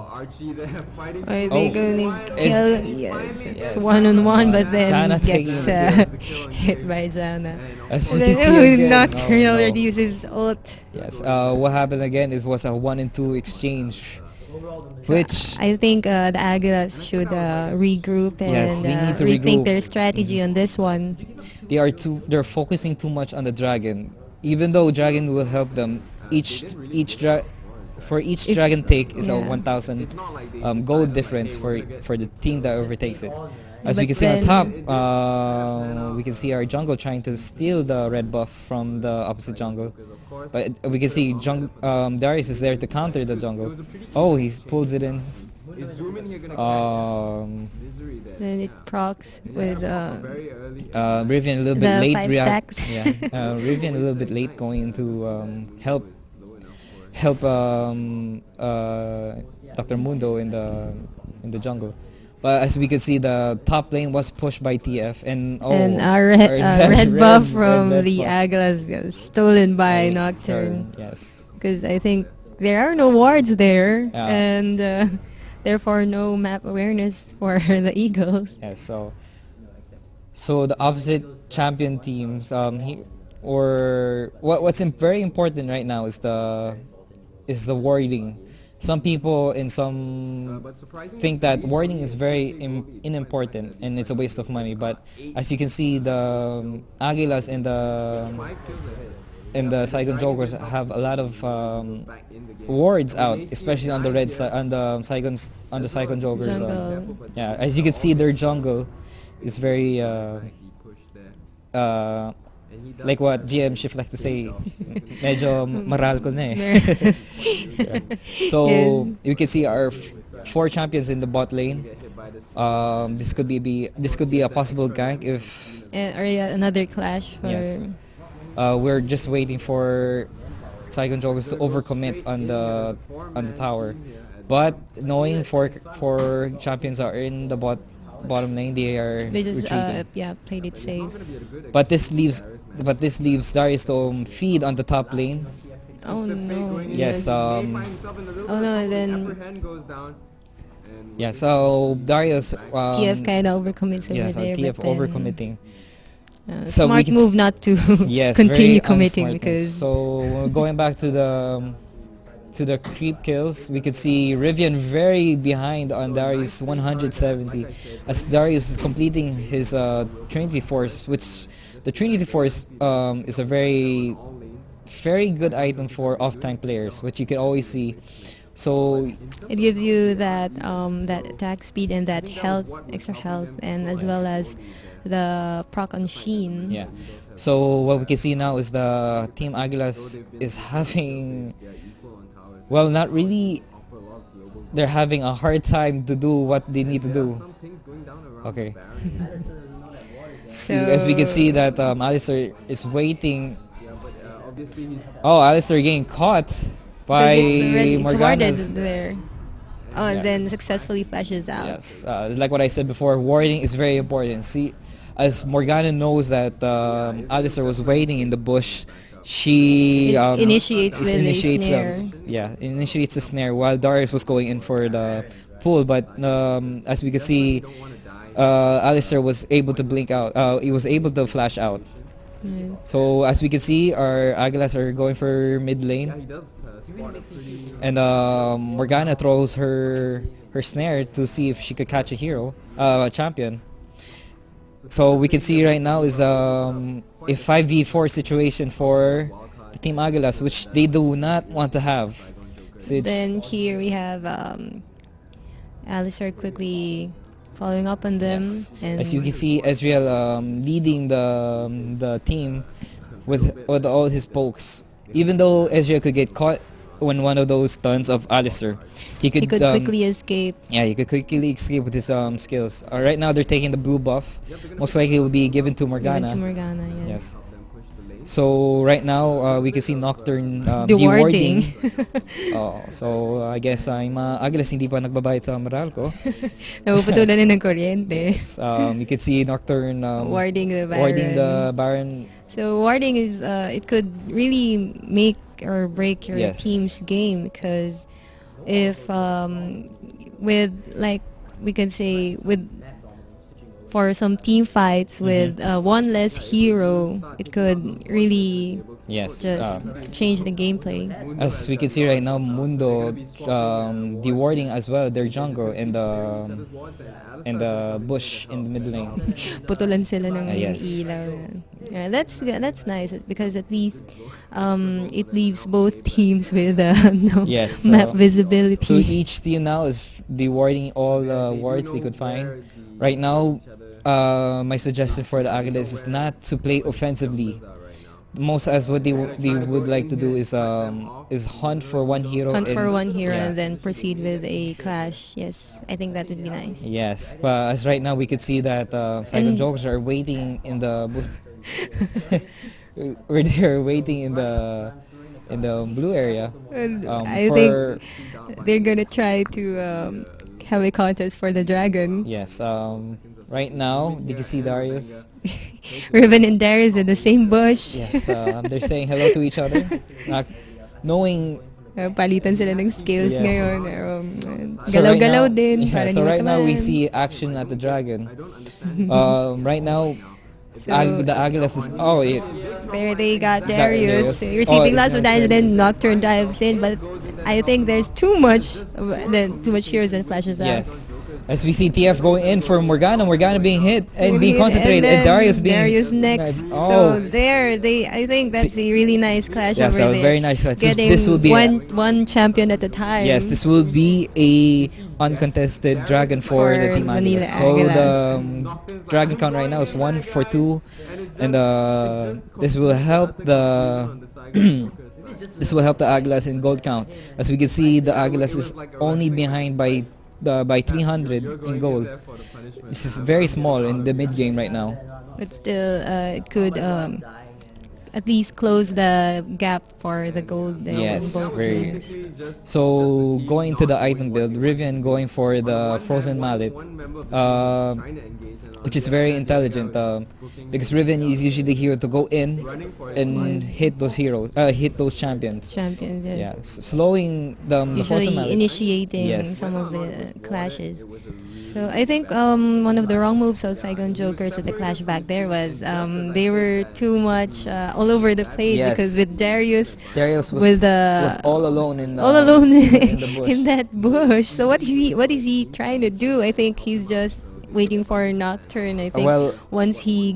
Archie there fighting. are they Oh. going to Is- kill? Yes, it's Yes. one-on-one, but then Jana gets taking hit by Jana. as And we can see then again, Nocturne oh, no. already uses ult. Yes. What happened again was a 1-2 exchange, which I think the Aguilas should regroup and Yes, they need to rethink regroup. their strategy on this one. they're focusing too much on the dragon, even though dragon will help them. For each dragon take is a Yeah. 1,000 gold difference for the team that overtakes it. As we But can see on then- top, we can see our jungle trying to steal the red buff from the opposite jungle. But we can see Darius is there to counter the jungle. Oh, he pulls it in. Is Zoom in here gonna Misery there. Then it procs with Very early. Rivian a little bit The late 5 react. stacks. Yeah, Rivian a little bit late going into help Dr. Mundo in the jungle. But as we could see, the top lane was pushed by TF, and and our red buff from the Aguilas got stolen by Nocturne. Yes. Because I think there are no wards there, Yeah. and therefore no map awareness for the Eagles. Yes. So the opposite champion teams, what's very important right now is the warding. Some people and some But surprisingly, think that warding is very unimportant and it's a waste of money. But as you can see, the Aguilas and 5 kills ahead. the Saigon Jokers have a lot of Back in the game. wards out, especially on the red side, on the Saigon Jokers. Jungle. Yeah, as you can see, their jungle is very He pushed there. And he does like what GM Shift like to say, medyo maral ko na eh. Yeah. So Yes. you can see our 4 champions in the bot lane. This could be a possible gank if Or yeah, another clash for. Yes. We're just waiting for Saigon Jokers to overcommit on the tower. But knowing four champions are in the bottom lane, they are They just retreating. played it safe. But this leaves Darius to feed on the top lane. Oh no. Yes. Oh no, then Yeah. So Darius. TF kind of overcommits over Yes. there. TF but then, overcommitting. smart So we can move not to Yes. continue very committing unsmart move. because So going back to the creep kills, we could see Rivian very behind on Darius 170 as Darius is completing his Trinity Force, which the Trinity Force is a very good item for off-tank players, which you can always see. So it gives you that that attack speed and that health, extra health, and as well as the proc on Sheen. yeah. So what we can see now is the Team Aguilas is having, well, not really. They're having a hard time to do what they need to do. Okay. So As we can see that Alistair is waiting. Oh, Alistair getting caught by it's warded Morgana's. there. Oh, Yeah. then successfully flashes out. Yes, like what I said before, warding is very important. See, as Morgana knows that Alistair was waiting in the bush, she It initiates with a initiates snare. initiates the snare while Darius was going in for the pull. But as we can see, Alistair was able to blink out. He was able to flash out. Mm. So as we can see, our Aguilas are going for mid lane, and Morgana throws her snare to see if she could catch a hero, a champion. So we can see right now is a 5v4 situation for the Team Aguilas, which they do not want to have. So it's- Then here we have Alistair quickly following up on them, Yes. and As you can see, Ezreal leading the team with all his pokes. Even though Ezreal could get caught when one of those stuns of Alistair, he could, he could quickly escape. yeah, he could quickly escape with his skills. Right now they're taking the blue buff. Most likely it will be given to Morgana. Given to Morgana, Yes. So right now we can see Nocturne Dewarding. Oh, so I guess yung mga Aguilas hindi pa nagbabayad sa Meralco. Napuputulan na ng kuryente. You can see Nocturne Warding the Baron. warding the Baron. So warding is it could really make or break your Yes. team's game, because if with, like, we can say, with for some team fights with one less hero, it could really Yes. just change the gameplay. As we can see right now, Mundo dewarding as well their jungle and the bush in the mid lane. Putulan sila ng Yes. ilaw. Yeah, that's nice because at least it leaves both teams with no Yes, map so visibility. each team now is dewarding all the wards they could find. Right now, my suggestion for the Aguilas is not to play offensively. Most as what they would like to do is hunt for one hero. Hunt for and- one hero yeah. and then proceed with a clash. Yes, I think that would be nice. Yes, but as right now we could see that Saigon And- Jokers are waiting in the where they're waiting in the blue area. And I for think they're gonna try to have a contest for the dragon. yes. Right now, you can see Darius. Riven and Darius in the same bush. Yes, they're saying hello to each other, knowing. Palitan sila ng skills Yes. ngayon. So Galaw-galaw right now- din. yeah, Para so hindi right now we matamaan. see action at the dragon. Right now, So, the Aguilas is there they got Darius. Darius receiving Oh, lots of damage, then Nocturne dives in, but I think there's too much heroes and flashes out. yes. As we see TF going in for Morgana being hit and being And concentrated, and then Darius being Darius next. Oh. So I think that's a really nice clash Yes, over a there. very nice clash. So Getting this will be one champion at a time. yes, this will be a uncontested dragon for the For Team Manila Aguilas. So Aguilas. the dragon count right now is 1-2, and this will help the this will help the Aguilas in gold count. As we can see, the Aguilas is only behind by by 300 in goal. This is very small in the mid game right now. But still, it could at least close the gap for the gold there in Yes, both very. teams. So going into the item build, Rivian going for the frozen mallet, uh, which is very intelligent because Riven is usually here to go in and hit those heroes, hit those champions. Champions, yes. Yeah, slowing the frozen Usually mallet. initiating Yes. some of the clashes. So I think one of the wrong moves of Saigon Jokers at the clash back there was they were too much all over the place Yes. because with Darius Darius was, with was all alone in all alone in the bush. in that bush. So what is he trying to do? I think he's just waiting for Nocturne. I think Well, once he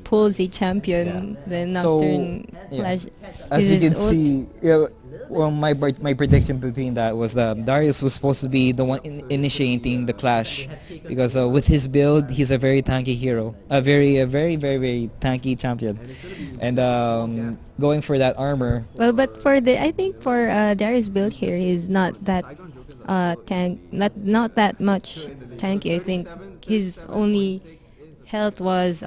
pulls a champion, then So, Nocturne yeah. flash As you uses can ult. see, yeah, well, my prediction between that was that Darius was supposed to be the one initiating the clash, because with his build, he's a very tanky hero, a very very tanky champion, and going for that armor. Well, but I think for Darius' build here, he's not that not that much tanky. I think his only health was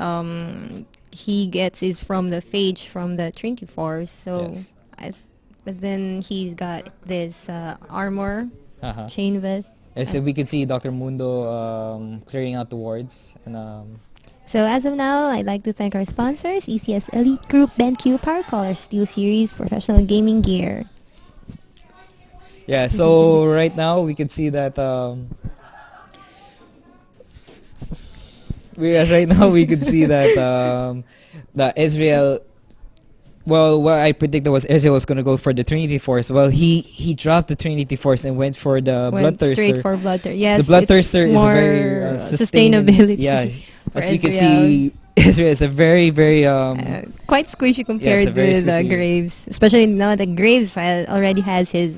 he gets is from the phage from the Trinity Force. So, Yes. but then he's got this armor, Uh-huh. chain vest. So we can see Dr. Mundo clearing out the wards, and So as of now, I'd like to thank our sponsors, ECS Elite Group, BenQ, Power Color, Steel Series, professional gaming gear. yeah. So right now we can see that we can see that the Israel. Well, what I predicted was Israel was gonna go for the Trinity Force. Well, he dropped the Trinity Force and went for the Went Bloodthirster. straight for Bloodthirster. Yes, The Bloodthirster it's is more very sustainability. Yeah, for as we can Israel. see, Israel is a very Quite squishy compared very with squishy. Graves, especially now that Graves already has his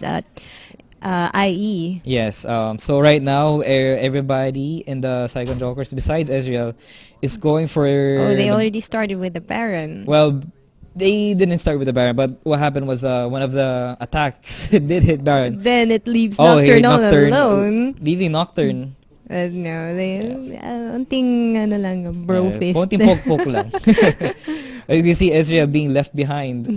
IE. yes. So right now, everybody in the Saigon Jokers, besides Israel, is going for. Oh, they the- already started with the Baron. Well, they didn't start with the Baron, but what happened was one of the attacks did hit Baron. Then it leaves Oh, hey, Nocturne all Nocturne. alone. Leaving Nocturne. No, they Yes. unting ano lang, bro fist. Konting poke-poke lang. You can see Ezreal being left behind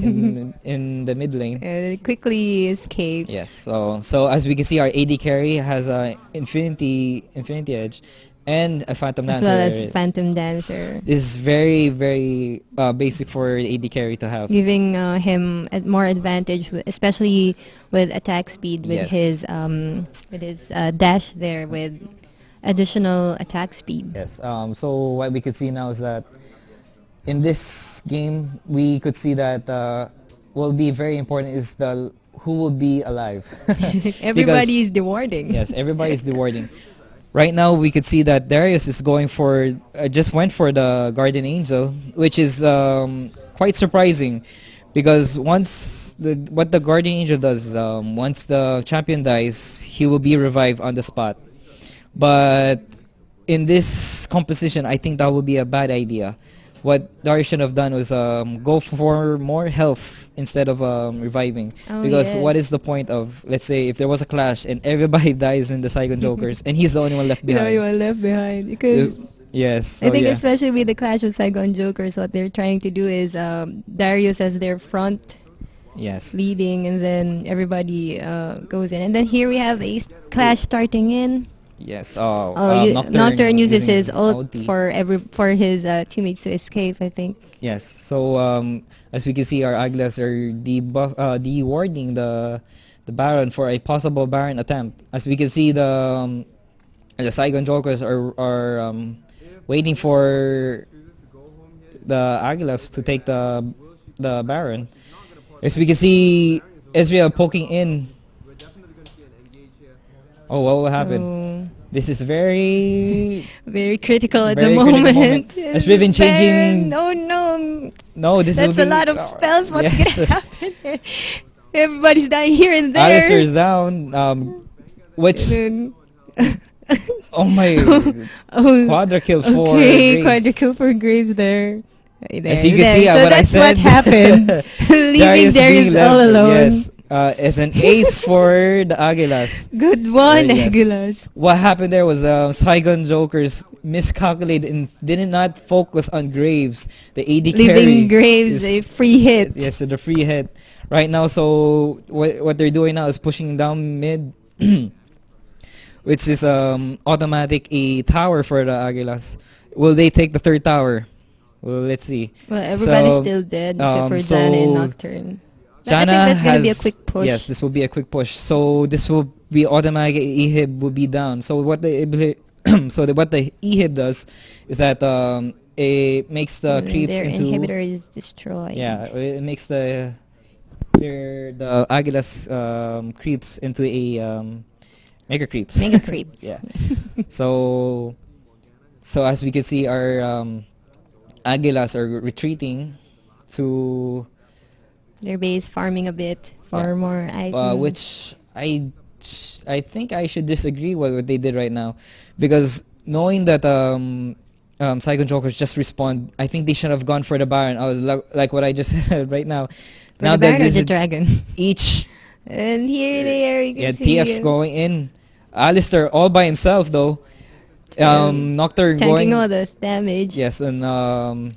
in the mid lane. Quickly escapes. Yes. So as we can see, our AD carry has a Infinity Edge and a Phantom As Dancer. well as Phantom Dancer. This is very very basic for AD carry to have. Giving him more advantage, especially with attack speed, with Yes. his dash there, with additional attack speed. Yes. So what we could see now is that in this game we could see that will be very important is the who will be alive. Everybody is rewarding. Yes, everybody is rewarding. Right now we could see that Darius is going for just went for the Guardian Angel, which is quite surprising because what the Guardian Angel does, once the champion dies, he will be revived on the spot. But in this composition, I think that would be a bad idea. What Darius should have done was go for more health instead of reviving. Oh, Because yes. what is the point of, let's say, if there was a clash and everybody dies in the Saigon Jokers and he's the only one left behind? You are left behind because Yes. I So think yeah. especially with the Clash of Saigon Jokers, what they're trying to do is Darius as their front Yes. leading, and then everybody goes in. And then here we have a clash starting in. Yes. Nocturne uses using his ult ulti. for his teammates to escape, I think. Yes. So as we can see, our Aguilas are dewarding the Baron for a possible Baron attempt. As we can see, the Saigon Jokers are waiting for the Aguilas to take the Baron. As we can see, Ezreal poking in. Oh, what will happen? So, This is very very critical at the Very critical moment. moment. Has Riven changing- Baron, no. no. This That's will a be- lot of spells. What's yes. gonna happen here? Everybody's dying here and there. Alistair's down. Which And oh my oh, quadra kill for okay, Graves. quadra kill for Graves there. As you can see, so what I that's said. what happened. Leaving Darius being all left, alone. Yes. is an ace for the Aguilas. Good one, Yes. Aguilas. What happened there was Saigon Jokers miscalculated and did not focus on Graves, the AD Leaving carry. Graves a free hit. Yes, the free hit. Right now, so what they're doing now is pushing down mid, which is automatic a tower for the Aguilas. Will they take the third tower? Well, let's see. Well, everybody's So, still dead except for so Jana and Nocturne. But I Jana think that's gonna be a has- quick push. Yes, this will be a quick push. So this will be automatic. EHIB will be down. So what what the EHIB does is that it makes the And creeps their into inhibitor is destroyed. yeah, it makes the Aguilas creeps into a mega creeps. Mega creeps. Yeah. So as we can see, our Aguilas are retreating to Their base farming a bit for Yeah. more items. which I think I should disagree with what they did right now, because knowing that Saigon Jokers just respawned, I think they should have gone for the Baron. I was like what I just said right now. For Now the that Baron or this the is Dragon. each And here they are. You can see TF going in, Alistair all by himself though. Nocturne tanking going all this damage. yes, and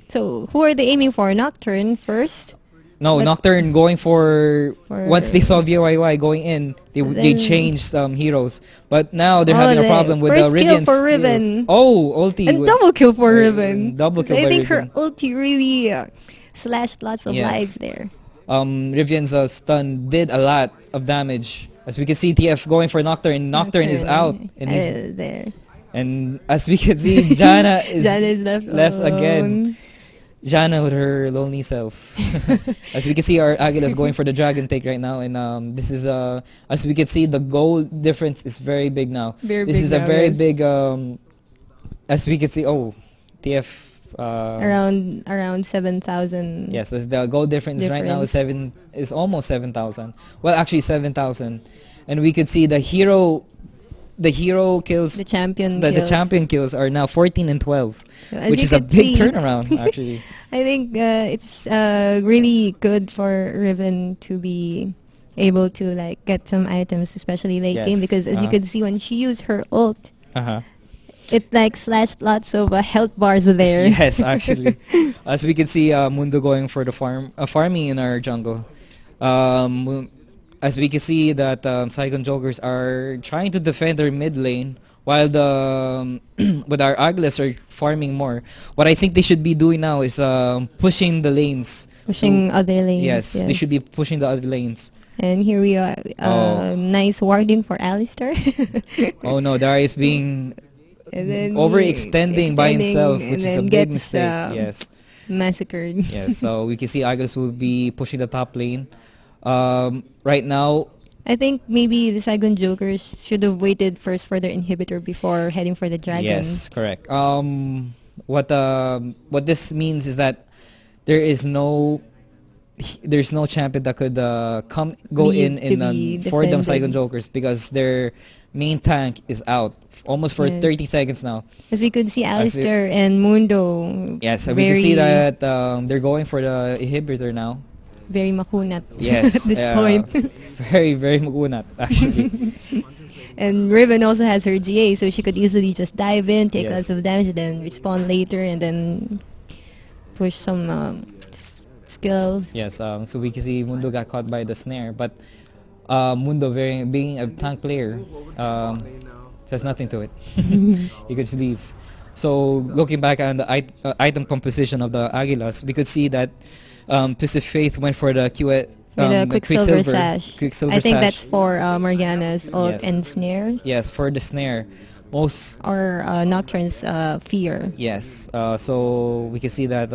So who are they aiming for? Nocturne first. no, But- Nocturne going for once they For- saw VYY going in, they they Then- changed heroes. But now they're Oh, having a the problem with the first kill Riven's for hero. Riven. Oh, ulti. And with- double kill for uh, Riven. double So kill I by think her Riven. ulti really slashed lots of Yes. lives there. Riven's stun did a lot of damage. As we can see, TF going for Nocturne. Nocturne is out, and he's there. and as we can see, Jana is Jana is left again. alone. Jana with her lonely self. As we can see, our Aguilas going for the dragon take right now, and this is as we can see, the goal difference is very big now. Very this big is a now, very yes. big as we can see. Oh, TF. Around 7,000. Yes, the goal difference right now is almost 7,000. Well, actually 7,000, and we could see the hero kills. The champion. The kills. champion kills are now 14 and 12, As which you is a could big see- turnaround actually. I think it's really good for Riven to be able to like get some items, especially late Yes, game, because as you could see when she used her ult, Uh-huh. it like slashed lots of health bars there. Yes, actually. As we can see, Mundo going for the farming in our jungle. As we can see that Saigon Jokers are trying to defend their mid lane, while the with our Agles are farming more. What I think they should be doing now is pushing the lanes. Pushing other lanes. Yes, they should be pushing the other lanes. And here we are. Oh. Nice warding for Alistair. Oh no, Darius being And then overextending by himself, and which is a then big gets, mistake. Yes. massacred. Yes, so we can see Agles will be pushing the top lane. Right now, I think maybe the Saigon Jokers should have waited first for their inhibitor before heading for the dragon. yes, correct. What this means is that there's no champion that could go Leave in to be for them defended. Saigon Jokers, because their main tank is out almost for Yes. 30 seconds now. As we could see Alistair and Mundo. Yes, so we can see that they're going for the inhibitor now. Very makunat Yes, at this point. very very magunat actually. And Riven also has her GA, so she could easily just dive in, take Yes. lots of damage, then respawn later, and then push some skills. Yes, so we can see Mundo got caught by the snare, but Mundo being a tank player says nothing to it. He could just leave. So looking back on the item composition of the Aguilas, we could see that Twisted Faith went for the With a Quicksilver Sash. Quicksilver I think Sash. that's for Morgana's ult Yes. and snare, Yes, for the snare. Most or Nocturne's fear. yes. So we can see that.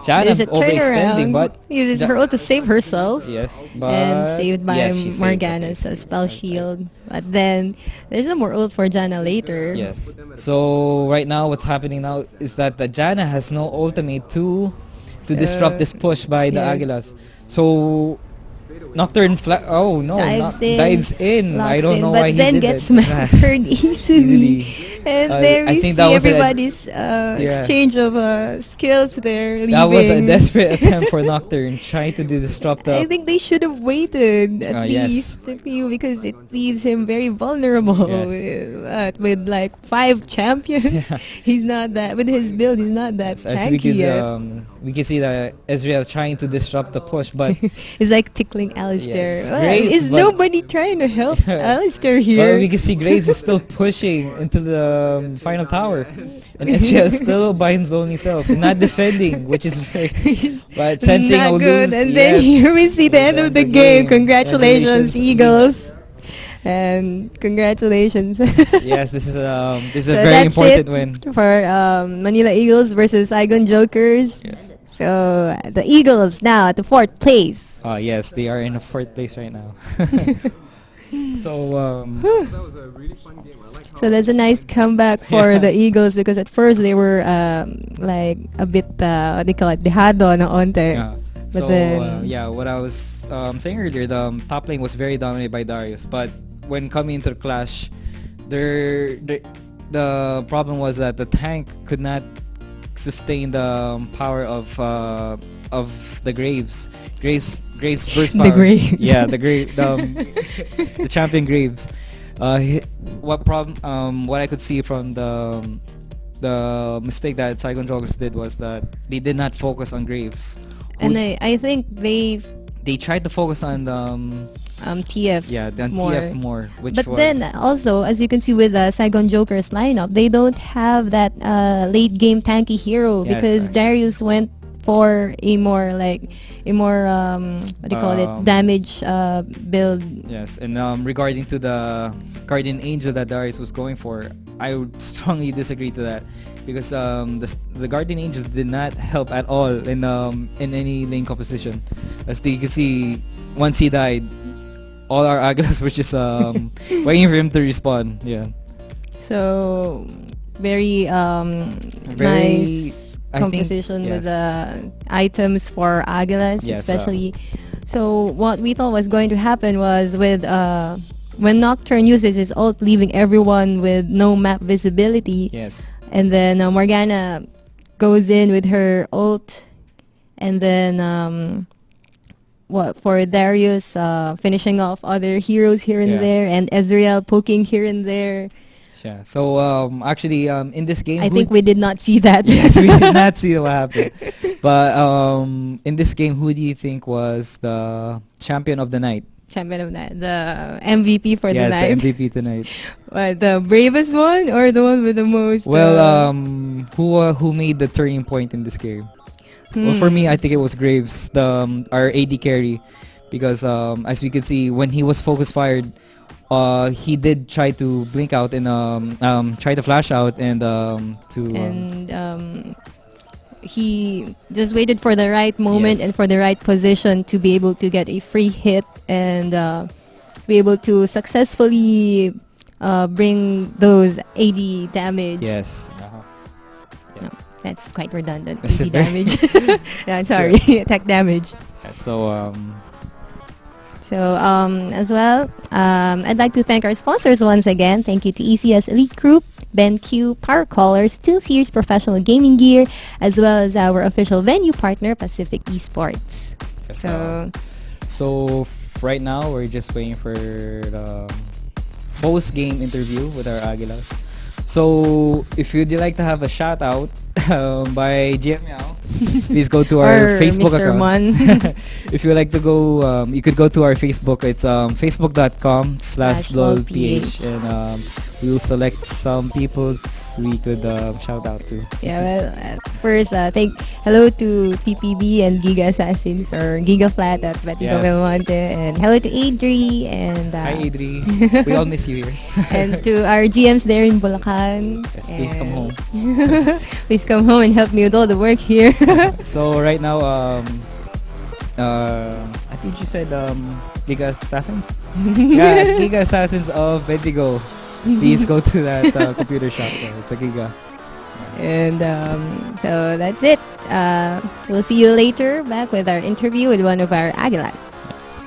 Jana There's a overextending, turnaround. but Uses her ult to save herself. yes, but And saved by yes, she saved, Morgana's okay. spell shield. But then there's no more ult for Jana later. Yes. So right now, what's happening now is that the Jana has no ultimate to disrupt this push by the yes. Aguilas. So Nocturne oh no, dives in. I locks don't in, know but why he then did gets it. smashed easily. And there I we think see that was everybody's yeah. exchange of skills there. That was a Leaving. desperate attempt for Nocturne trying to disrupt I the. think they should have waited at Yes. least a few because it leaves him very vulnerable Yes. with like 5 champions. Yeah. He's not that with his build. He's not that As tanky yet. we can see that Ezreal trying to disrupt the push, but It's like tickling Alistair. Yes, Graves, Is but- nobody trying to help Alistair well, here? we can see Graves is still pushing into the final tower, and Ezreal is still by his lonely self, not defending, which is very. But sensing not a good. lose, And then yes, here we see the we're end done of the the game. game. Congratulations, Congratulations, Eagles. And congratulations. Yes, this is a So very that's important it win. for Manila Eagles versus Saigon Jokers. Yes. So the Eagles now at the 4th place. Yes, they are in the 4th place right now. So That was a really fun game. I like how So that's a nice comeback for Yeah. the Eagles because at first they were like a bit what do you call it, dejado na onte. yeah. But So then yeah, what I was saying earlier, the top lane was very dominated by Darius, but when coming into the clash, the problem was that the tank could not sustain the power of the Graves. Graves burst The power. Graves. Yeah, the champion Graves. What problem? What I could see from the mistake that Saigon Joggers did was that they did not focus on Graves. and I think they They tried to focus on the TF more. TF more, which But was then also, as you can see with the Saigon Jokers lineup, they don't have that late game tanky hero Yes, because actually. Darius went for a more what do you call it, damage build. yes. And regarding to the Guardian Angel that Darius was going for, I would strongly disagree to that because the Guardian Angel did not help at all in any lane composition. As you can see, once he died, all our Aguilas were just waiting for him to respawn. Yeah. So very Very- nice I think- composition with yes. items for Aguilas, Yes, especially. So what we thought was going to happen was with when Nocturne uses his ult, leaving everyone with no map visibility, Yes. and then Morgana goes in with her ult, and then what for Darius finishing off other heroes here and Yeah. there, and Ezreal poking here and there. Yeah. So actually in this game, I think we did not see that. yes, we did not see what happened. But in this game, who do you think was the champion of the night? Champion of that, the MVP for the Yes, night. the MVP tonight. What, the bravest one or the one with the most? Well, who made the turning point in this game? Well, for me, I think it was Graves, our AD carry, because as we could see, when he was focus fired, he did try to blink out and try to flash out and he just waited for the right moment Yes. and for the right position to be able to get a free hit and be able to successfully bring those AD damage. yes. No, that's quite redundant. That's AD a very- damage. Yeah, sorry, attack damage. So So as well, I'd like to thank our sponsors once again. Thank you to ECS Elite Group, BenQ, Power Colors, SteelSeries Professional Gaming Gear, as well as our official venue partner, Pacific Esports. yes, So right now we're just waiting for the post-game interview with our Aguilas. So if you'd like to have a shout out by GM Meow, please go to our or Facebook Mr. account. Mon. If you would like to go, you could go to our Facebook. It's facebook.com/lolph, and we will select some people we could shout out to. Yeah, well, first, hello to TPB and Giga Assassins or Giga Flat at Batico Yes. Belmonte, and hello to Adri and Hi Adri, we all miss you here. and to our GMs there in Bulacan. Yes, please come home. Please come home and help me with all the work here. So right now, I think you said Giga Assassins. Yeah, Giga Assassins of Betigo. Please go to that computer shop. It's a Giga. And so that's it. We'll see you later back with our interview with one of our Aguilas. Yes.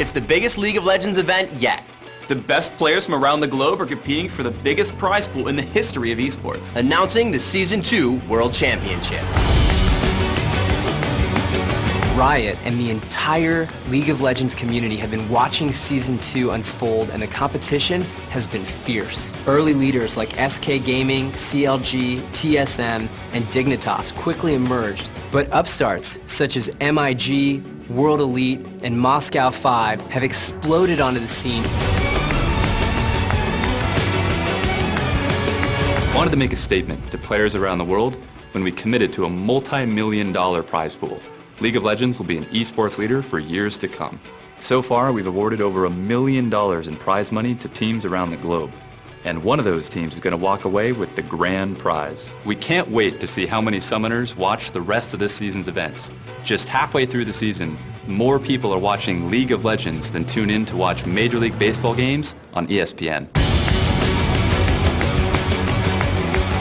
It's the biggest League of Legends event yet. The best players from around the globe are competing for the biggest prize pool in the history of esports. Announcing the Season 2 World Championship. Riot and the entire League of Legends community have been watching Season 2 unfold, and the competition has been fierce. Early leaders like SK Gaming, CLG, TSM, and Dignitas quickly emerged, but upstarts such as MIG, World Elite, and Moscow 5 have exploded onto the scene. Wanted to make a statement to players around the world when we committed to a multi-million-dollar prize pool. League of Legends will be an esports leader for years to come. So far, we've awarded over $1 million in prize money to teams around the globe. And one of those teams is going to walk away with the grand prize. We can't wait to see how many summoners watch the rest of this season's events. Just halfway through the season, more people are watching League of Legends than tune in to watch Major League Baseball games on ESPN.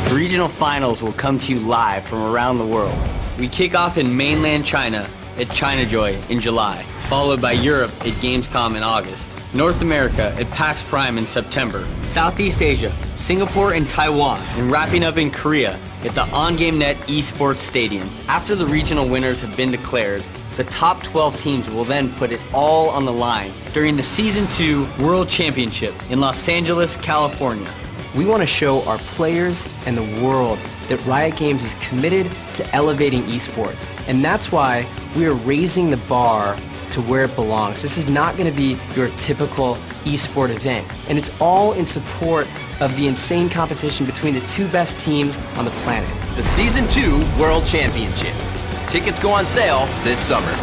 The regional finals will come to you live from around the world. We kick off in mainland China at ChinaJoy in July, followed by Europe at Gamescom in August, North America at PAX Prime in September, Southeast Asia, Singapore and Taiwan, and wrapping up in Korea at the OnGameNet Esports Stadium. After the regional winners have been declared, the top 12 teams will then put it all on the line during the Season 2 World Championship in Los Angeles, California. We want to show our players and the world that Riot Games is committed to elevating esports. And that's why we are raising the bar to where it belongs. This is not going to be your typical esport event. And it's all in support of the insane competition between the two best teams on the planet. The Season 2 World Championship. Tickets go on sale this summer.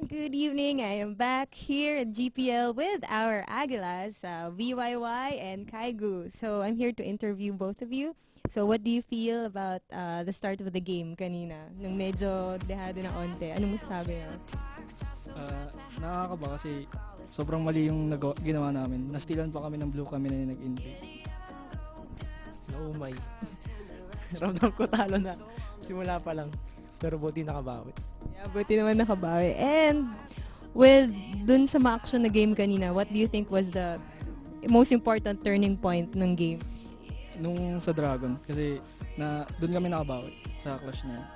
Good evening. I am back here at GPL with our Aguilas, VYY and Kaigu. So I'm here to interview both of you. So what do you feel about the start of the game kanina? Nung medyo dehado na onte. Ano masasabi niyo? Nakakaba kasi sobrang mali yung ginawa namin. Nastilan pa kami ng blue kami na nag-intake. Oh my. Ramdam ko talo na. Simula pa lang. Pero buti nakabawi. Yeah, buti naman nakabawi. And with dun sa ma-action na game kanina, what do you think was the most important turning point ng game? Nung sa Dragon. Kasi dun kami nakabawi sa clash na yun.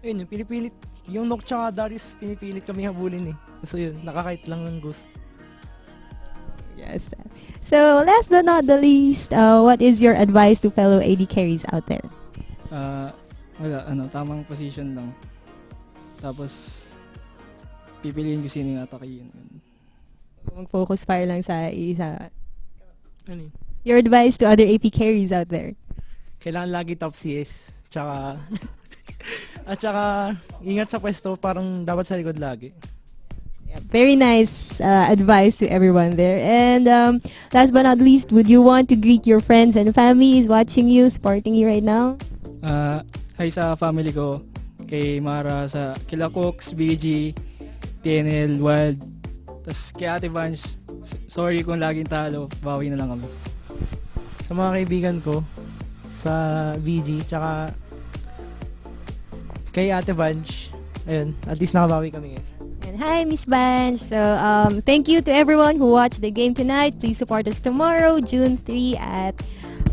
Ayun, yung pinipilit. Yung Nook tsaka Darius, pinipilit kami habulin eh. So yun, nakakait lang ng ghost. Yes. So last but not the least, what is your advice to fellow AD carries out there? Wala, tamang position lang. Tapos, pipiliin ko sino yung atakihin. Mag-focus fire lang sa isa. Ano yun? Your advice to other AP carries out there? Kailangan lagi top CS. Tsaka, at tsaka, ingat sa pwesto, parang dapat sa likod lagi. Yeah, very nice advice to everyone there. And last but not least, would you want to greet your friends and families watching you, supporting you right now? Hi sa family ko, kay Mara, sa kila Cooks, BG, TNL, Wild, tas kay Ate Vance, sorry kung laging talo, bawi na lang kami. Sa mga kaibigan ko, sa BG, tsaka kay Ate Vance, ayun, at least nakabawi kami ngayon. And hi, Miss Banj. So, thank you to everyone who watched the game tonight. Please support us tomorrow, June 3 at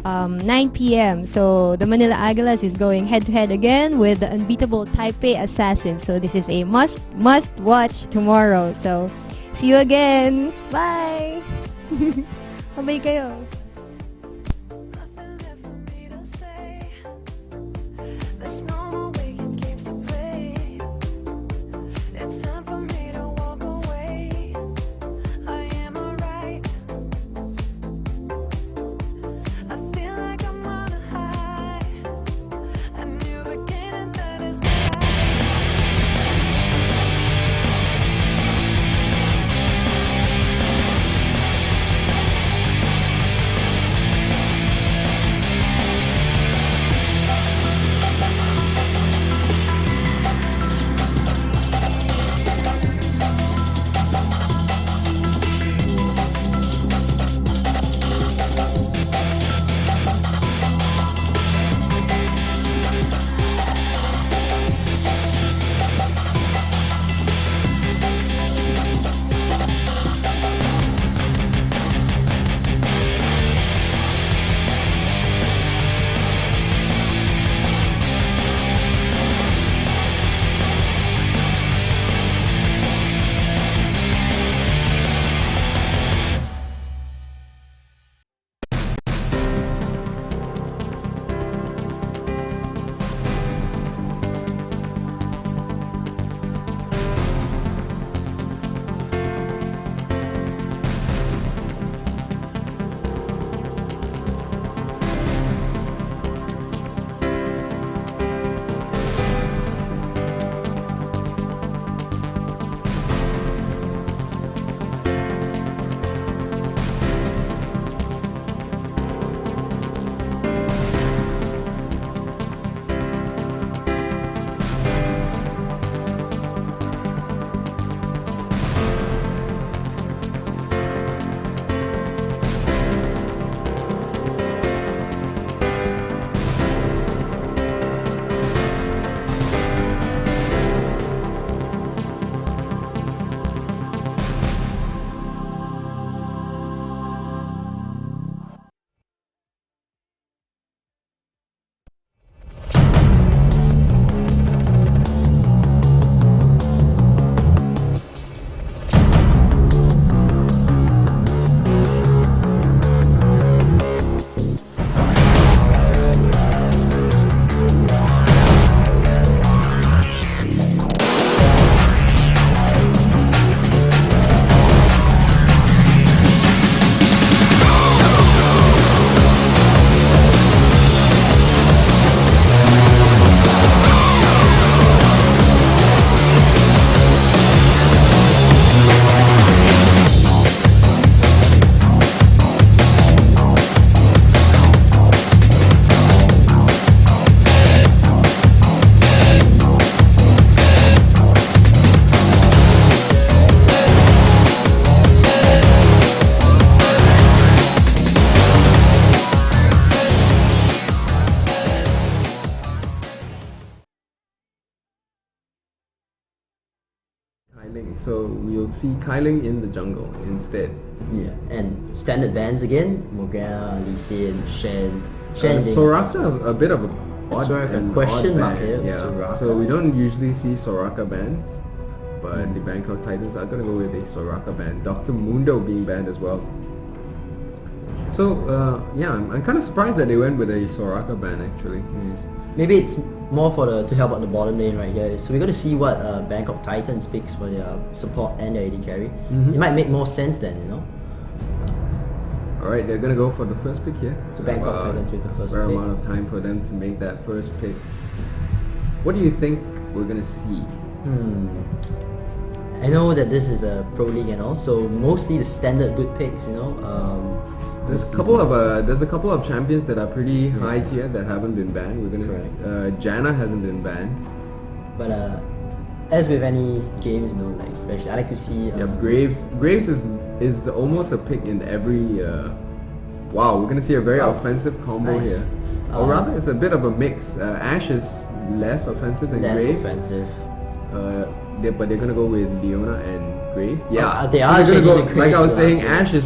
9 p.m. So, the Manila Eagles is going head-to-head again with the unbeatable Taipei Assassins. So, this is a must-watch tomorrow. So, see you again. Bye! Bye kayo. So we'll see Kailing in the jungle instead. Yeah, and standard bans again. Morgana, Lee Sin, Shen. Soraka, a bit of a odd Soraka, an question odd mark ban. here, Yeah. Soraka. So we don't usually see Soraka bans, but the Bangkok Titans are gonna go with a Soraka ban. Dr. Mundo being banned as well. So yeah, I'm kind of surprised that they went with a Soraka ban actually. Yes. Maybe it's more for to help out the bottom lane right here. So we're going to see what Bangkok Titans picks for their support and their AD carry. It might make more sense then, you know. Alright, they're gonna go for the first pick here. So Bangkok Titans with the first fair pick. amount of time for them to make that first pick. What do you think we're gonna see? I know that this is a pro league and all, so mostly the standard good picks, you know. There's a couple of champions that are pretty high tier that haven't been banned. We're gonna Janna hasn't been banned. But as with any games, you know, like especially I like to see. Graves is almost a pick in every. Wow, we're gonna see a very offensive combo Nice. here. Or rather, it's a bit of a mix. Ash is less offensive than less Graves. offensive. But they're gonna go with Leona and Graves. Yeah, they so are they're gonna go. changing the Like I was Graves saying, last Ash is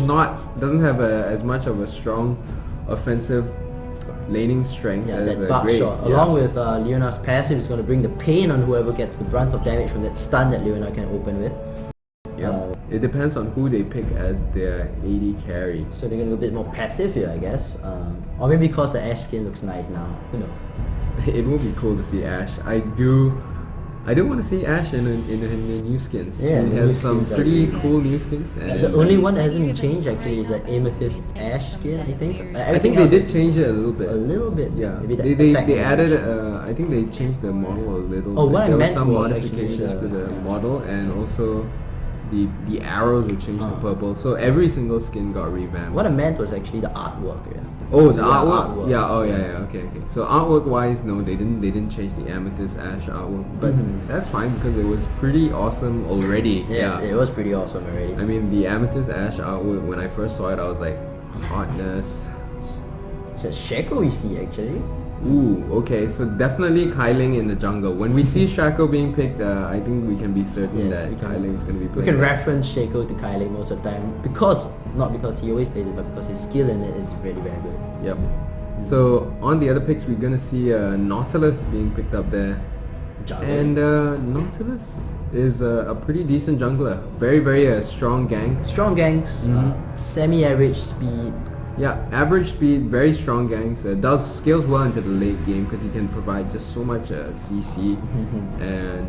doesn't have as much of a strong offensive laning strength Yeah, as that buck Graves. shot, along with Leona's passive, is going to bring the pain on whoever gets the brunt of damage from that stun that Leona can open with. Yeah, it depends on who they pick as their AD carry. So they're going to go a bit more passive here, I guess. Or maybe because the Ash skin looks nice now. Who knows? It will be cool to see Ash. I do want to see Ash in the new skins. Yeah, he the has new some skins are pretty really cool new skins. And The only one that hasn't been changed actually is that Amethyst Ash skin, I think. I think they did change it a little bit. A little bit. Yeah, Maybe the they attack added. animation. I think they changed the model a little. Oh, bit. what I There meant was some was actually modifications to the the- model, and also the arrows were changed to purple. So every single skin got revamped. What I meant was actually the artwork. Yeah. Oh, So the yeah, artwork. Yeah. Oh, yeah. Okay. So artwork wise, no, they didn't change the Amethyst Ash artwork, but that's fine because it was pretty awesome already. Yes, it was pretty awesome already. I mean, the Amethyst Ash artwork, when I first saw it, I was like, hotness. It's a Shaco we see actually. Ooh, okay, so definitely Kailing in the jungle. When we see Shaco being picked, I think we can be certain that Kailing is going to be We playing. can that. reference Shaco to Kylie most of the time not because he always plays it, but because his skill in it is really very good. Yep. So on the other picks, we're going to see Nautilus being picked up there. Jungle. And Nautilus is a pretty decent jungler. Very, very strong gank. Strong ganks, semi-average speed. Yeah, average speed, very strong ganks. Scales well into the late game because he can provide just so much CC. And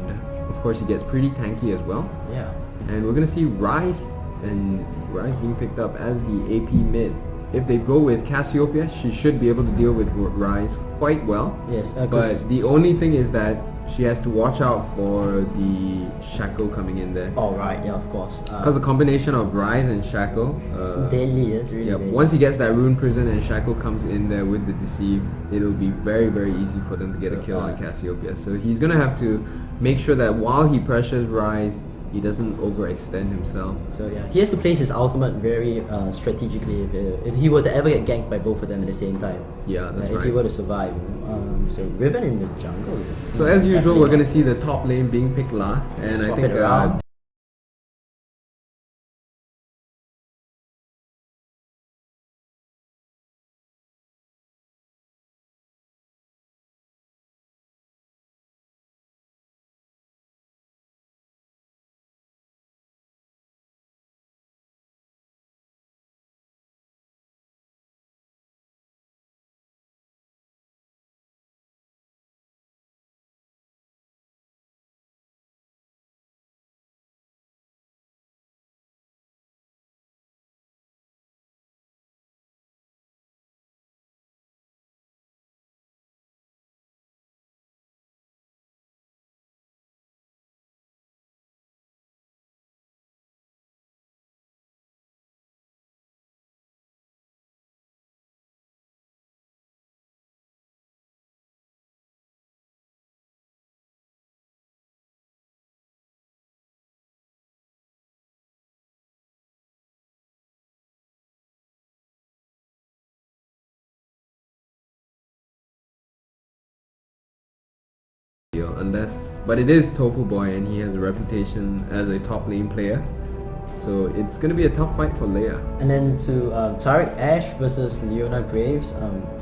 of course he gets pretty tanky as well. Yeah. And we're gonna see Rise being picked up as the AP mid. If they go with Cassiopeia, she should be able to deal with Rise quite well. Yes, but the only thing is that she has to watch out for the Shaco coming in there. Oh right, yeah, of course. Because the combination of Rise and Shaco, it's deadly. It's really deadly. once he gets that Rune Prison and Shaco comes in there with the Deceive, it'll be very, very easy for them to get a kill on Cassiopeia. So he's gonna have to make sure that while he pressures Rise, he doesn't overextend himself. So yeah, he has to place his ultimate very strategically if he were to ever get ganked by both of them at the same time. Yeah, that's If right. he were to survive. So Riven in the jungle. So as usual, we're gonna see the top lane being picked last, and I Swap think it around. But it is Tofu Boy and he has a reputation as a top lane player. So it's going to be a tough fight for Leia. And then to Tariq, Ash versus Leona Graves.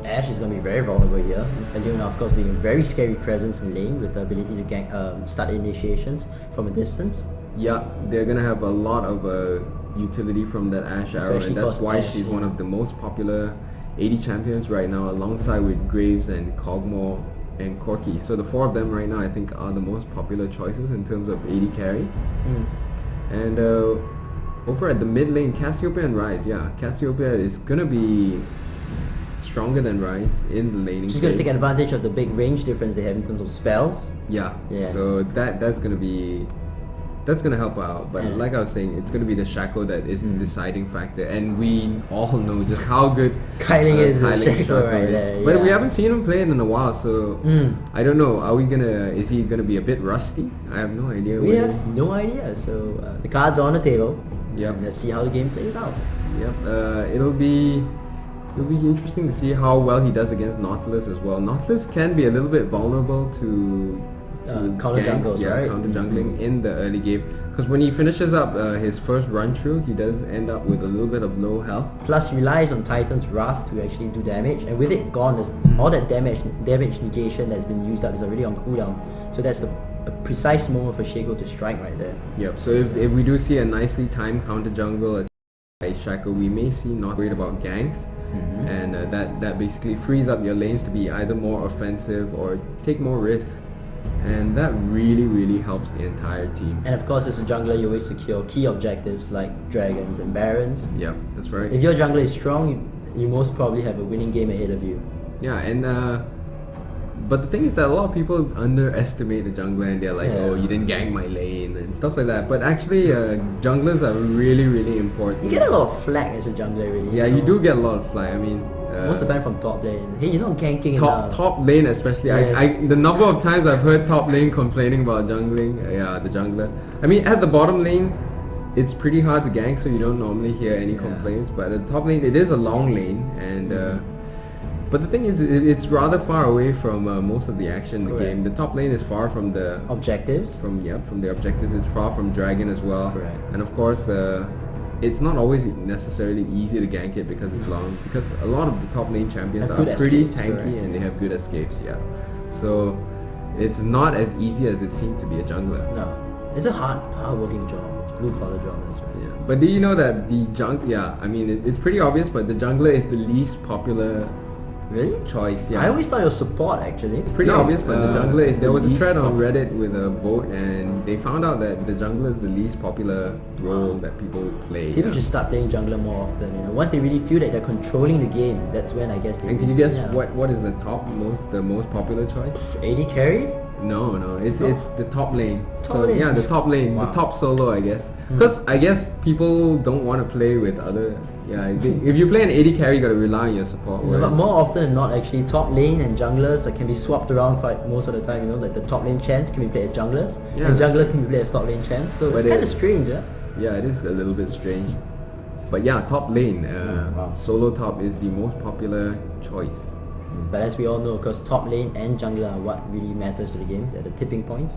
Ash is going to be very vulnerable here. And Leona, of course, being a very scary presence in lane with the ability to start initiations from a distance. Yeah, they're going to have a lot of utility from that Ash arrow, and that's why she's one of the most popular AD champions right now, alongside with Graves and Kog'Maw and Corki. So the four of them right now, I think, are the most popular choices in terms of AD carries. And over at the mid lane, Cassiopeia and Ryze. Yeah, Cassiopeia is gonna be stronger than Ryze in the laning. She's gonna take advantage of the big range difference they have in terms of spells. Yeah. So that's gonna help out. But like I was saying, it's gonna be the Shaco that is the deciding factor, and we all know just how good Kyling is. Shaco right is. there, But we haven't seen him play it in a while, so I don't know. Is he gonna be a bit rusty? I have no idea. We have no idea. So the cards are on the table. Yep. Let's see how the game plays out. Yep. It'll be interesting to see how well he does against Nautilus as well. Nautilus can be a little bit vulnerable to counter ganks, jungles, right? counter jungling in the early game. Because when he finishes up his first run through, he does end up with a little bit of low health. Plus, he relies on Titan's Wrath to actually do damage, and with it gone, all that damage negation that's been used up is already on cooldown. So that's a precise moment for Shaco to strike right there. Yep. So if we do see a nicely timed counter jungle at Shaco, we may see not worried about ganks. And that basically frees up your lanes to be either more offensive or take more risks. And that really helps the entire team. And of course, as a jungler, you always secure key objectives like dragons and barons. Yeah, that's right. If your jungler is strong, you most probably have a winning game ahead of you. Yeah, and but the thing is that a lot of people underestimate the jungler and they're like, oh, you didn't gank my lane and stuff like that. But actually, junglers are really important. You get a lot of flack as a jungler, really. Yeah, you do get a lot of flack. I mean, most of the time from top lane. Hey, you're not ganking top lane especially. Yes. The number of times I've heard top lane complaining about jungling, the jungler. I mean, at the bottom lane, it's pretty hard to gank, so you don't normally hear any complaints. But at the top lane, it is a long lane, and but the thing is, it's rather far away from most of the action in the game. The top lane is far from the objectives. From the objectives, it's far from Dragon as well. Correct. And of course, it's not always necessarily easy to gank it because it's long. Because a lot of the top lane champions are pretty tanky and they have good escapes. Yeah. So it's not as easy as it seems to be a jungler. No, it's a hard working job. It's blue collar job. That's right. Yeah. But do you know that I mean, it's pretty obvious, but the jungler is the least popular. Really? Choice, yeah. I always thought it was support actually. It's pretty obvious, but the jungler is. There was a thread on Reddit with a vote, and they found out that the jungler is the least popular role that people play. People just start playing jungler more often. You know, once they really feel that they're controlling the game, that's when I guess they. And can you guess what is the most popular choice? AD carry? No, it's the top lane. Lane. Yeah, the top lane, the top solo, I guess. Because I guess people don't want to play with other. Yeah, if you play an AD carry, you gotta rely on your support. But more often than not, actually, top lane and junglers can be swapped around quite most of the time. You know, like the top lane champs can be played as junglers, and junglers can be played as top lane champs. So it's kind of strange, yeah. Yeah, it is a little bit strange. But yeah, top lane, solo top is the most popular choice. But as we all know, because top lane and jungler are what really matters to the game. They're the tipping points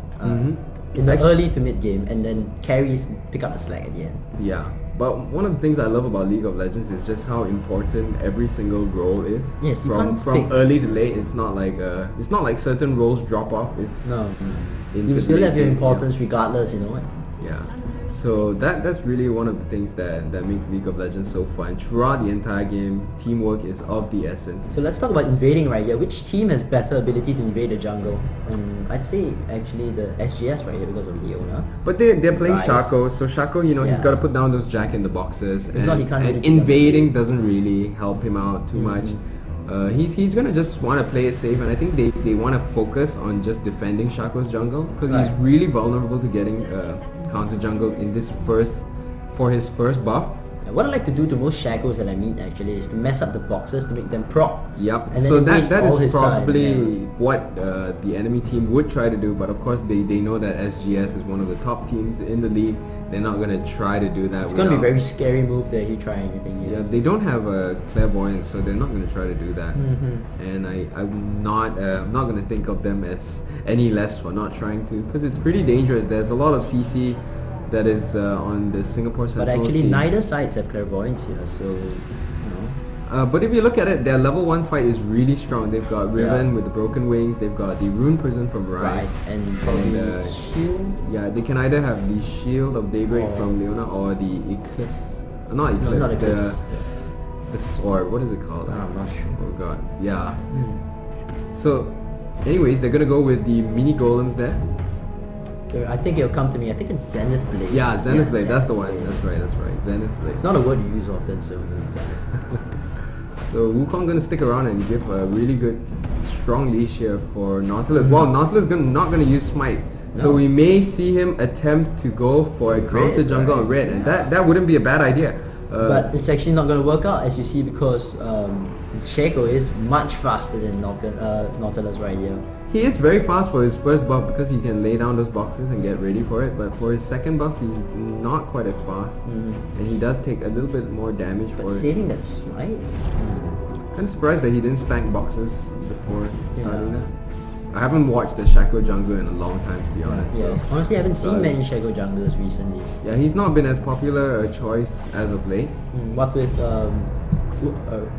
in the early to mid game, and then carries pick up the slack at the end. Yeah. But one of the things I love about League of Legends is just how important every single role is. Yes, from early to late. It's not like certain roles drop off. You still have your importance regardless. You know what? Yeah. So that's really one of the things that makes League of Legends so fun. Throughout the entire game, teamwork is of the essence. So let's talk about invading right here. Which team has better ability to invade the jungle? I'd say actually the SGS right here because of Leona. But they're playing Shaco, so Shaco, he's got to put down those Jack in the boxes, and invading doesn't really help him out too much. He's gonna just want to play it safe, and I think they want to focus on just defending Shaco's jungle because he's really vulnerable to getting counter jungle in this for his first buff. What I like to do to most Shakos that I meet actually is to mess up the boxes to make them proc. Yep. And then So it that wastes all is his time, probably yeah. what the enemy team would try to do, but of course they know that SGS is one of the top teams in the league. They're not gonna try to do that. It's gonna be a very scary move that he try anything. Yeah, Yes. they don't have a clairvoyance, so they're not gonna try to do that. And I'm not gonna think of them as any less for not trying to, because it's pretty dangerous. There's a lot of CC that is on the Singapore But Sentinels actually, team. neither sides have clairvoyance here, so you know. But if you look at it, their level 1 fight is really strong. They've got Riven with the broken wings, they've got the Rune Prison from Rise, And probably shield. yeah, they can either have the Shield of Daybreak from Leona or the Eclipse. Not Eclipse, not Eclipse. the sword. What is it called? I'm not sure. Oh god, yeah. So, anyways, they're gonna go with the mini golems there. I think it'll come to me. I think it's Zenith Blade. Yeah, Zenith Blade. That's the Zenith one. Blade. That's right. Zenith Blade. It's not a word you use often, so. So Wukong gonna stick around and give a really good, strong leash here for Nautilus. Well, Nautilus not gonna use Smite, so we may see him attempt to go for a counter jungle on red, and that wouldn't be a bad idea. But it's actually not going to work out, as you see, because Shaco is much faster than Nautilus right here. He is very fast for his first buff because he can lay down those boxes and get ready for it, but for his second buff he's not quite as fast, and he does take a little bit more damage But for it. saving that Smite? Kind of surprised that he didn't stack boxes before starting that. I haven't watched the Shaco jungle in a long time, to be honest. Yeah, So. honestly, I haven't seen many Shaco junglers recently. Yeah, he's not been as popular a choice as of late. What with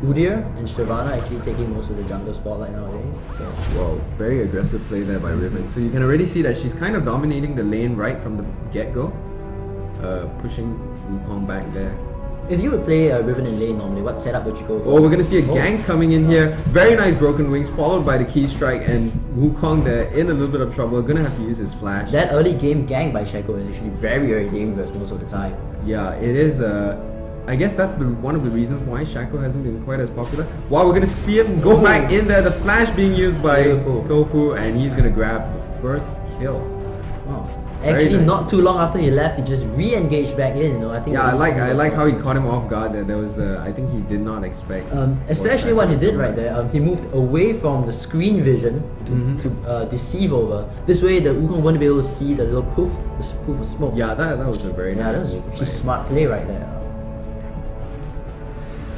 Udyr and Shyvana actually taking most of the jungle spotlight nowadays. So. Wow, very aggressive play there by Riven. So you can already see that she's kind of dominating the lane right from the get-go, pushing Wukong back there. If you would play Riven in lane normally, what setup would you go for? Oh, we're gonna see a gank coming in here. Very nice broken wings, followed by the key strike, and Wukong there in a little bit of trouble. Gonna have to use his flash. That early game gank by Shaco is actually very, very dangerous most of the time. Yeah, it is. I guess that's one of the reasons why Shaco hasn't been quite as popular. Wow, we're gonna see him go back in there. The flash being used by Tofu, and he's gonna grab the first kill. Oh. Very Actually, nice. not too long after he left, he just re-engaged back in. You know, I think. Yeah, I like how he caught him off guard. There was, I think he did not expect. Especially what he did right there. He moved away from the screen vision to deceive over. This way, the Wukong won't be able to see the little poof of smoke. Yeah, that was a very Yeah, nice that was move. actually smart play right there.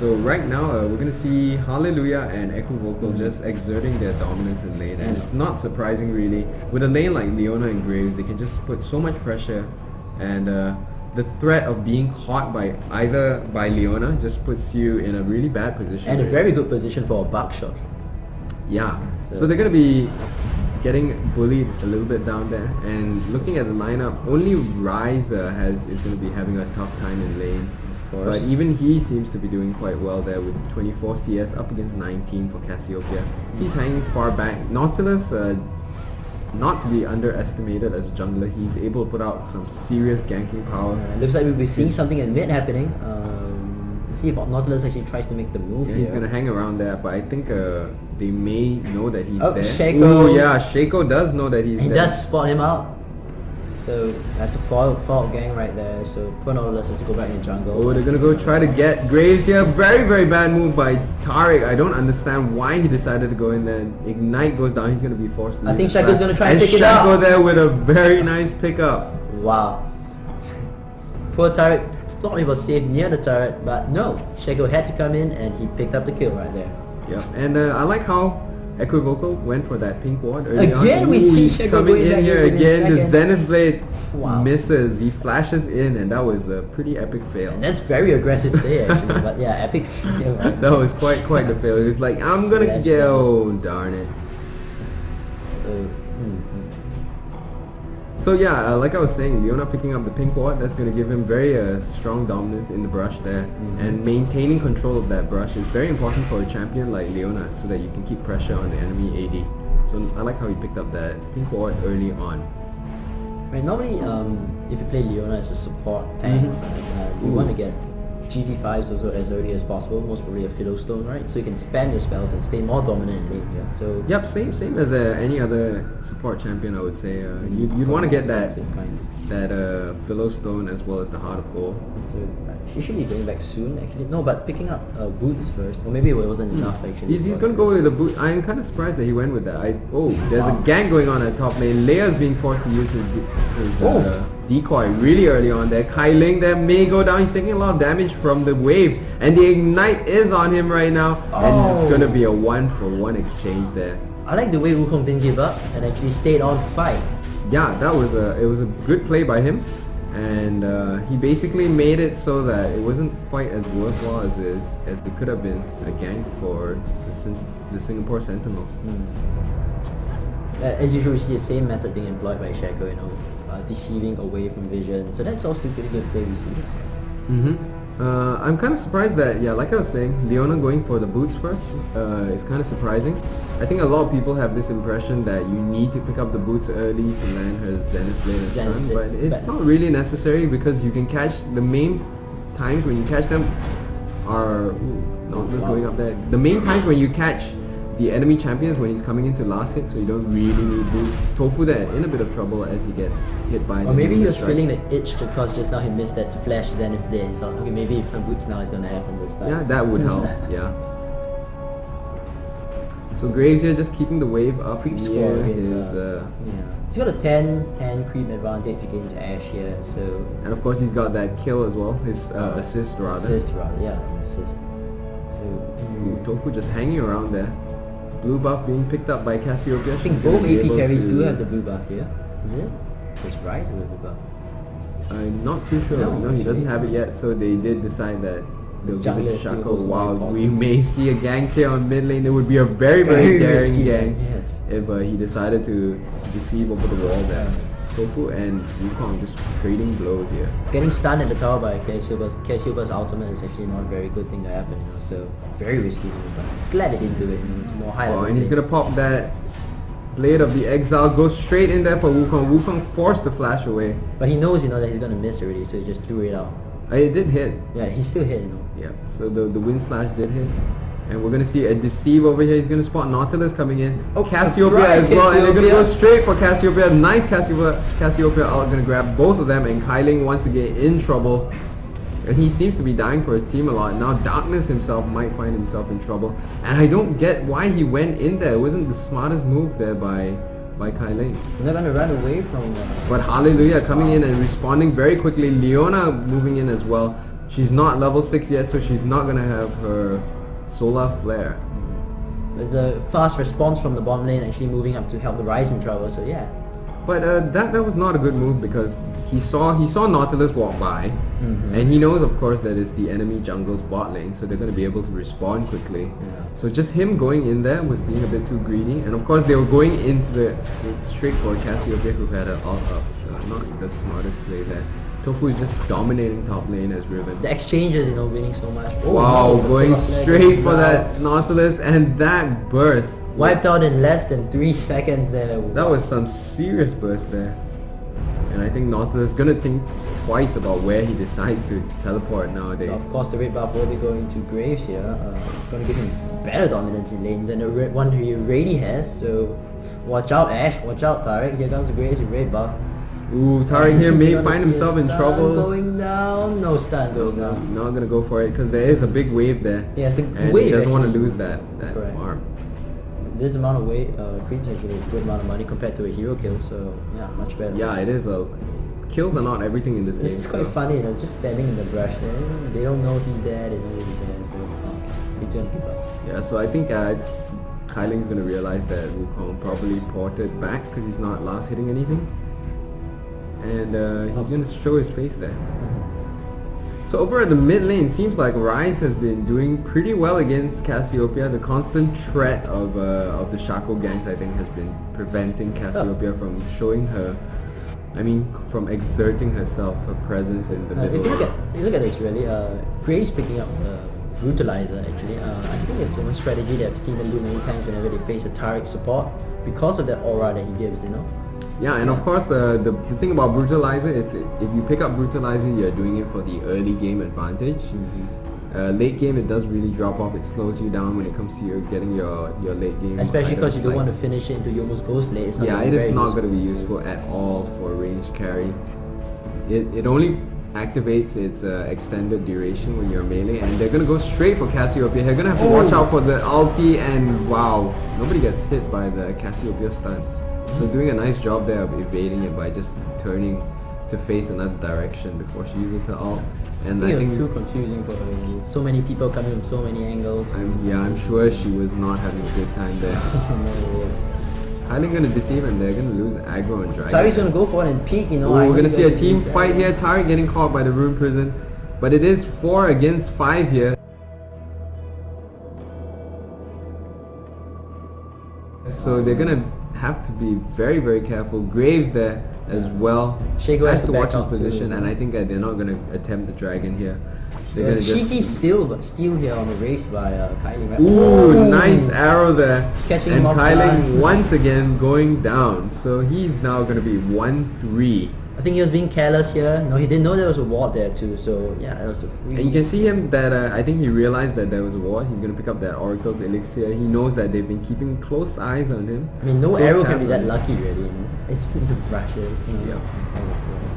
So right now we're gonna see Hallelujah and Equivocal just exerting their dominance in lane, and it's not surprising really. With a lane like Leona and Graves, they can just put so much pressure, and the threat of being caught by either by Leona just puts you in a really bad position. And a very good position for a buckshot. Yeah. So they're gonna be getting bullied a little bit down there, and looking at the lineup, only Rise is gonna be having a tough time in lane. But even he seems to be doing quite well there with 24 CS up against 19 for Cassiopeia. He's hanging far back. Nautilus, not to be underestimated as a jungler, he's able to put out some serious ganking power. Looks like we'll be seeing something in mid happening. See if Nautilus actually tries to make the move Yeah, here. he's gonna hang around there, but I think they may know that he's there. Shaco. Ooh, yeah, Shaco does know that he's He there. does spot him out. So that's a fault gang right there. So poor Nautilus has to go back in jungle. Oh, they're gonna go try to get Graves here. Very, very bad move by Tariq. I don't understand why he decided to go in there. Ignite goes down, he's gonna be forced to I think use the Shaco's flash. gonna try and pick it Shaco up. there with a very nice pickup. Wow. Poor Tariq thought he was safe near the turret, but no. Shaco had to come in and he picked up the kill right there. Yep, and I like how Equivocal went for that pink ward early on. Again, we Ooh, see he's Shaco coming going in back here in within again. The seconds. Zenith Blade Wow. misses. He flashes in, and that was a pretty epic fail. And that's very aggressive play actually, but yeah, epic fail. Right? That was quite the fail. He was like, I'm gonna Flash get. down. Oh darn it. So, So yeah, like I was saying, Leona picking up the pink ward, that's going to give him very strong dominance in the brush there. And maintaining control of that brush is very important for a champion like Leona, so that you can keep pressure on the enemy AD. So I like how he picked up that pink ward early on. Right, normally if you play Leona as a support tank, you want to get GP5 is also as early as possible, most probably a Fiddle Stone, right? So you can spam your spells and stay more dominant in lane here. So Yep, same as any other support champion, I would say. You'd want to get that Philostone as well as the Heart of Gold. So she should be going back soon, actually. No, but picking up boots first, or maybe it wasn't enough actually. He's going to go with the boot. I'm kind of surprised that he went with that. There's a gang going on at top lane. Leia's being forced to use his decoy really early on there. Kai Ling there may go down. He's taking a lot of damage from the wave, and the ignite is on him right now, and it's going to be a 1-for-1 exchange there. I like the way Wukong didn't give up and actually stayed on to fight. Yeah, it was a good play by him, and he basically made it so that it wasn't quite as worthwhile as it could have been a gang for the Singapore Sentinels. As usual, we see the same method being employed by Shaco, deceiving away from vision. So that's also pretty good play we see. I'm kind of surprised that, like I was saying, Leona going for the boots first is kind of surprising. I think a lot of people have this impression that you need to pick up the boots early to land her Zenith Blade and stun, but it's not really necessary because you can catch the main times when you catch them are... Nautilus going up there. The main times when you catch the enemy champions when he's coming into last hit, so you don't really need boots. Tofu there in a bit of trouble as he gets hit by. Or maybe he was feeling the itch because just now he missed that flash Zenith Blade. He thought, okay, maybe if some boots now is gonna happen this time. Yeah, that would help. Yeah. So Graves here just keeping the wave up. Creep score against, he's got a 10 creep advantage against Ash here. So and of course he's got that kill as well. His assist rather. Yeah, it's an assist. So Tofu just hanging around there. Blue buff being picked up by Cassiopeia. I think both AP carries do have the blue buff here. Is it? Just Rise with the buff. I'm not too sure. No, he doesn't have it yet, so they did decide that they'll give it to Shaco. Wow, we may see a gank here on mid lane. It would be a very, very daring gank if he decided to deceive over the wall there. Tofu and Wukong just trading blows here. Getting stunned at the tower by Cassiopeia's ultimate is actually not a very good thing to happen, so very risky move, but it's glad they didn't do it, it's more high level. And he's gonna pop that Blade of the Exile, goes straight in there for Wukong. Wukong forced the flash away. But he knows, that he's gonna miss already, so he just threw it out. It did hit. Yeah, he still hit, Yeah, so the wind slash did hit. And we're gonna see a deceive over here. He's gonna spot Nautilus coming in. Cassiopeia as well, and they're gonna go straight for Cassiopeia. Nice Cassiopeia out, gonna grab both of them, and Kailing once again in trouble. And he seems to be dying for his team a lot. Now Darkness himself might find himself in trouble. And I don't get why he went in there. It wasn't the smartest move there by Kailing. They're gonna run away from... But Hallelujah coming in and responding very quickly. Leona moving in as well. She's not level 6 yet, so she's not gonna have her Solar Flare. There's a fast response from the bottom lane actually moving up to help the Rise in trouble, so yeah. But that was not a good move because he saw Nautilus walk by, and he knows of course that it's the enemy jungle's bot lane, so they're going to be able to respond quickly. So just him going in there was being a bit too greedy, and of course they were going into the straight for Cassiopeia who had an ult up, so not the smartest play there. Tofu is just dominating top lane as Riven. The exchanges, winning so much. Wow, going straight for that Nautilus, and that burst. Wiped out in less than 3 seconds there. That was some serious burst there. And I think Nautilus is gonna think twice about where he decides to teleport nowadays. So of course the red buff will be going to Graves here. It's gonna give him better dominance in lane than the red one he already has. So watch out Ash, watch out Tarek. Here comes Graves with red buff. Ooh, Tarek here may find himself in trouble. Going down, no stun goes down. Not gonna go for it because there is a big wave there. Yes, the and wave he doesn't want to lose that farm. This amount of weight, creeps actually is a good amount of money compared to a hero kill, so yeah, much better. Yeah, it is kills are not everything in this game. It's quite funny, just standing in the brush there. They don't know he's there, they know he's there, so he's gonna give up. Yeah, so I think Kailing's gonna realize that Wukong probably ported back because he's not last hitting anything. And he's gonna show his face there. So over at the mid lane, seems like Rise has been doing pretty well against Cassiopeia. The constant threat of the Shaco ganks, I think, has been preventing Cassiopeia from showing her, from exerting herself, her presence in the middle. If you look at this really, Graves picking up the Brutalizer actually, I think it's a strategy that I've seen them do many times whenever they face a Tarek support because of that aura that he gives, Yeah, and of course, the thing about Brutalizer, it's if you pick up Brutalizer, you're doing it for the early game advantage. Late game, it does really drop off. It slows you down when it comes to getting your late game. Especially because you don't items, want to finish it into Yomo's Ghost Blade. It's not yeah, gonna it be is very not going to be useful. useful at all for range carry. It only activates its extended duration when you're melee, and they're going to go straight for Cassiopeia. They're going to have to watch out for the ulti, and wow, nobody gets hit by the Cassiopeia stun. So doing a nice job there of evading it by just turning to face another direction before she uses her ult. And I think it was too confusing for her. So many people coming from so many angles. I'm sure she was not having a good time there. Kyling gonna deceive, and they're gonna lose aggro and dragon. Tari's gonna go for it and peek, you know. We're gonna see a team fight here. Tari getting caught by the Rune Prison, but it is 4 against 5 here. So they're gonna have to be very, very careful. Graves there as well. Shaco has has to to watch back his up position, too. and I think that they're not gonna attempt the dragon here. They're gonna cheeky just steal here on the race by Kylie. Right? Ooh, nice arrow there. Catching and him off Kyling guard. once again going down. So he's now gonna be 1-3. I think he was being careless here. No, he didn't know there was a ward there too. So yeah, it was a free. And you can see him that I think he realized that there was a ward. He's gonna pick up that Oracle's elixir. He knows that they've been keeping close eyes on him. I mean, no Close arrow tabs can be on that him. lucky, really. You know? It's the brushes. You know?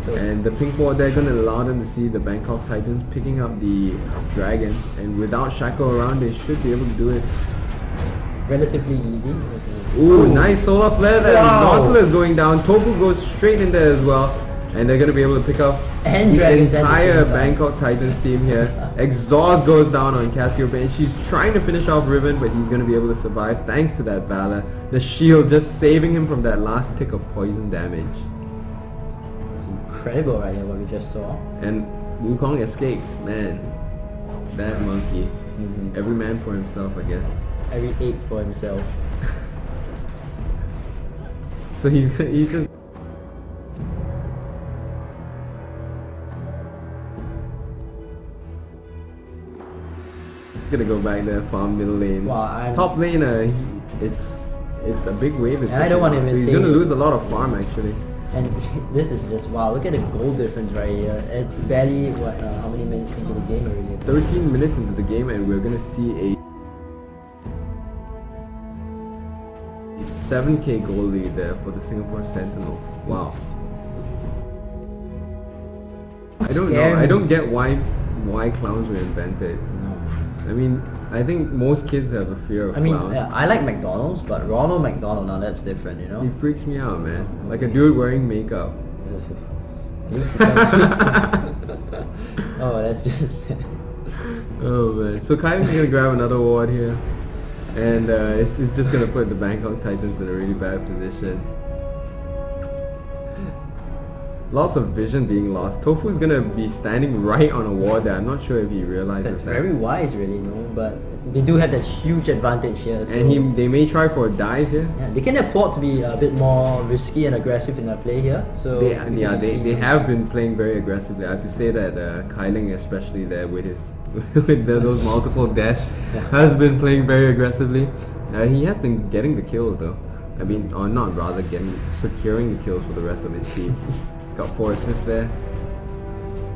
So, And the pink ward, they're gonna allow them to see the Bangkok Titans picking up the dragon. And without Shaco around, they should be able to do it. relatively easy. Ooh, nice solar flare there. Wow. Nautilus going down. Tofu goes straight in there as well. And they're going to be able to pick up And the dragons at the entire same time. Bangkok Titans team here. Exhaust goes down on Cassiopeia, and she's trying to finish off Riven, but he's going to be able to survive thanks to that Valor. The shield just saving him from that last tick of poison damage. It's incredible right here what we just saw. And Wukong escapes, man. That monkey. Every man for himself, I guess. Every ape for himself. So he's just gonna go back there, farm middle lane. Wow, Top lane, it's a big wave. And I don't want to even so he's say gonna it. lose a lot of farm actually. And this is just wow, look at the goal difference right here. It's barely what how many minutes into the game already? 13 minutes into the game, and we're gonna see a 7k goal lead there for the Singapore Sentinels. Wow. I don't know. I don't get why clowns were invented. I mean, I think most kids have a fear of I mean, clowns. I like McDonald's, but Ronald McDonald, now that's different, you know? He freaks me out, man. Like a dude wearing makeup. Oh, that's just... Oh man. So Kylie's gonna grab another ward here. And it's just gonna put the Bangkok Titans in a really bad position. Lots of vision being lost. Tofu's gonna be standing right on a wall there. I'm not sure if he realizes That's that. very wise, really, you know, but they do have that huge advantage here. So And they may try for a dive here. yeah, they can afford to be a bit more risky and aggressive in their play here. So we can see They some- have been playing very aggressively. I have to say that Kyling, especially there with his those multiple deaths, has been playing very aggressively. He has been getting the kills though. I mean, or not rather securing the kills for the rest of his team. He's got 4 assists there.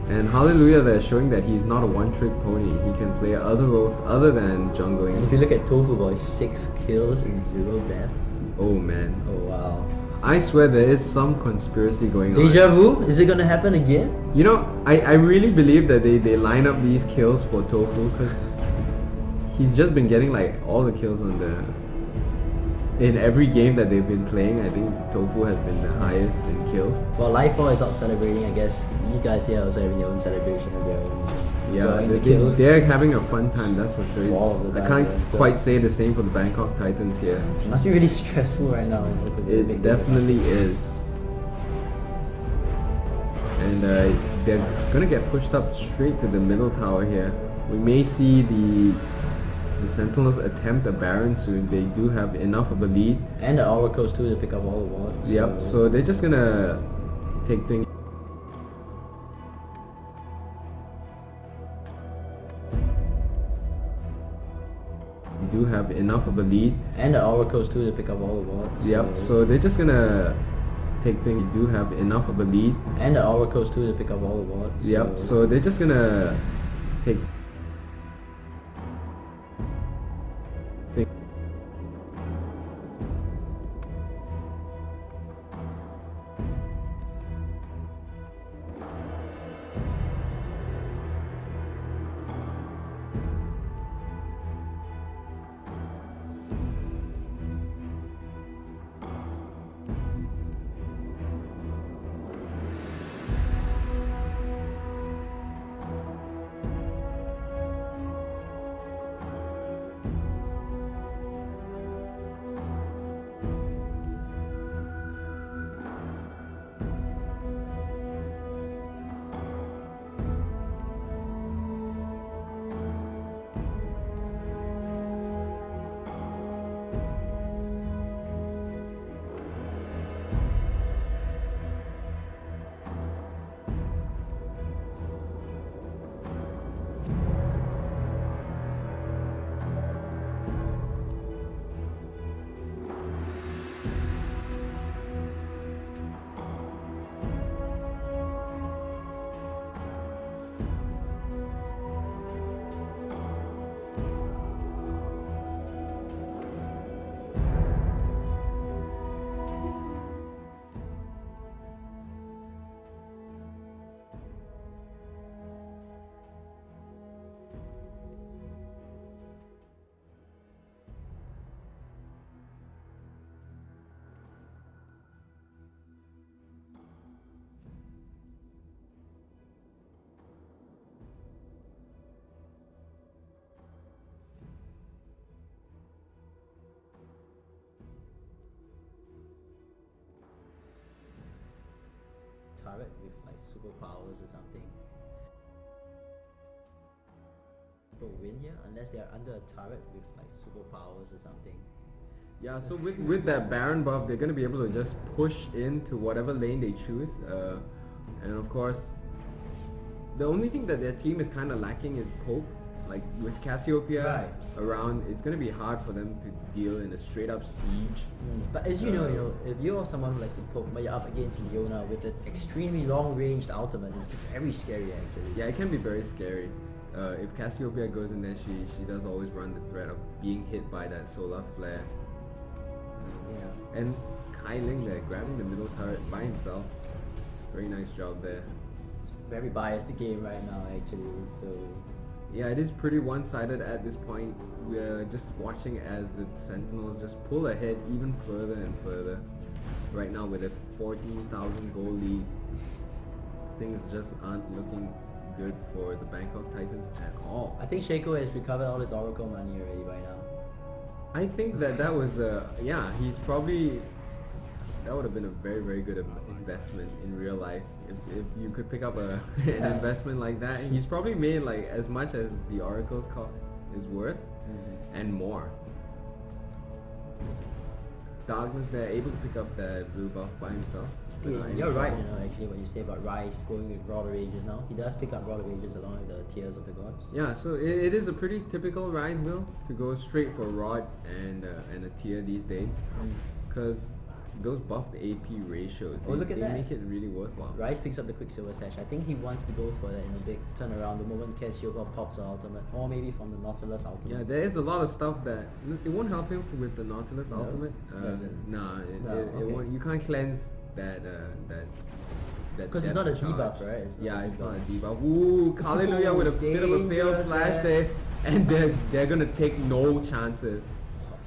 And Hallelujah, they're showing that he's not a one-trick pony. He can play other roles other than And jungling. if you look at Tofu Boy, 6 kills and 0 deaths. Oh man. Oh wow. I swear there is some conspiracy going on. Deja vu? Is it gonna happen again? You know, I really believe that they line up these kills for Tofu because he's just been getting like all the kills on in every game that they've been playing. I think Tofu has been the highest in kills. While Life 4 is out celebrating, I guess these guys here are also having their own celebration of their own. Yeah, enjoying the kills. they're having a fun time, that's for sure. All of the I time, can't yeah, so- quite say the same for the Bangkok Titans here. It must be really stressful right now. You know, 'cause they make It this definitely is. And they're gonna get pushed up straight to the middle tower here. We may see the Sentinels attempt a Baron soon. They do have enough of a lead. And the Oracles too to pick up all the wards. Yep, so they're just gonna take things. We do have enough of a lead. And the Oracles too to pick up all the wards. Yep, so they're just gonna take things. They do have enough of a lead. And the Oracles too to pick up all the wards. Yep. So they're just gonna take. Turret with like superpowers or something. Will win here unless they are under a turret with like superpowers or something. Yeah, so with that Baron buff, they're gonna be able to just push into whatever lane they choose, and of course, the only thing that their team is kind of lacking is poke. Like with Cassiopeia around, it's gonna be hard for them to deal in a straight up siege. But as you know, if you're someone who likes to poke, but you're up against Leona with an extremely long ranged ultimate, it's very scary actually. Yeah, it can be very scary. If Cassiopeia goes in there, she does always run the threat of being hit by that solar flare. Yeah. And Kai Ling there, grabbing the middle turret by himself. Very nice job there. It's very biased game right now actually, so... Yeah, it is pretty one-sided at this point. We're just watching as the Sentinels just pull ahead even further and further. Right now with a 14,000 goal lead, things just aren't looking good for the Bangkok Titans at all. I think Shaco has recovered all his Oracle money already by now. I think that was yeah, he's probably, that would have been a very, very good investment in real life. If you could pick up an investment like that, he's probably made like as much as the Oracle's cost is worth and more. Darkness there, able to pick up that blue buff by himself. Yeah, you're right, actually, what you say about Rice going with Rod of Ages now. He does pick up Rod of Ages along with the Tears of the Gods. Yeah, so it is a pretty typical Rise build to go straight for Rod and a Tear these days. Because those buffed AP ratios, they make it really worthwhile. Rice picks up the Quicksilver Sash. I think he wants to go for that in a big turnaround the moment Cassiopeia pops her ultimate, or maybe from the Nautilus ultimate. Yeah, there is a lot of stuff that it won't help him with the Nautilus ultimate. Nah, it won't. You can't cleanse that because it's not a debuff, right? It's not a debuff. Ooh, Hallelujah with a bit of a failed flash there, and they're gonna take no chances,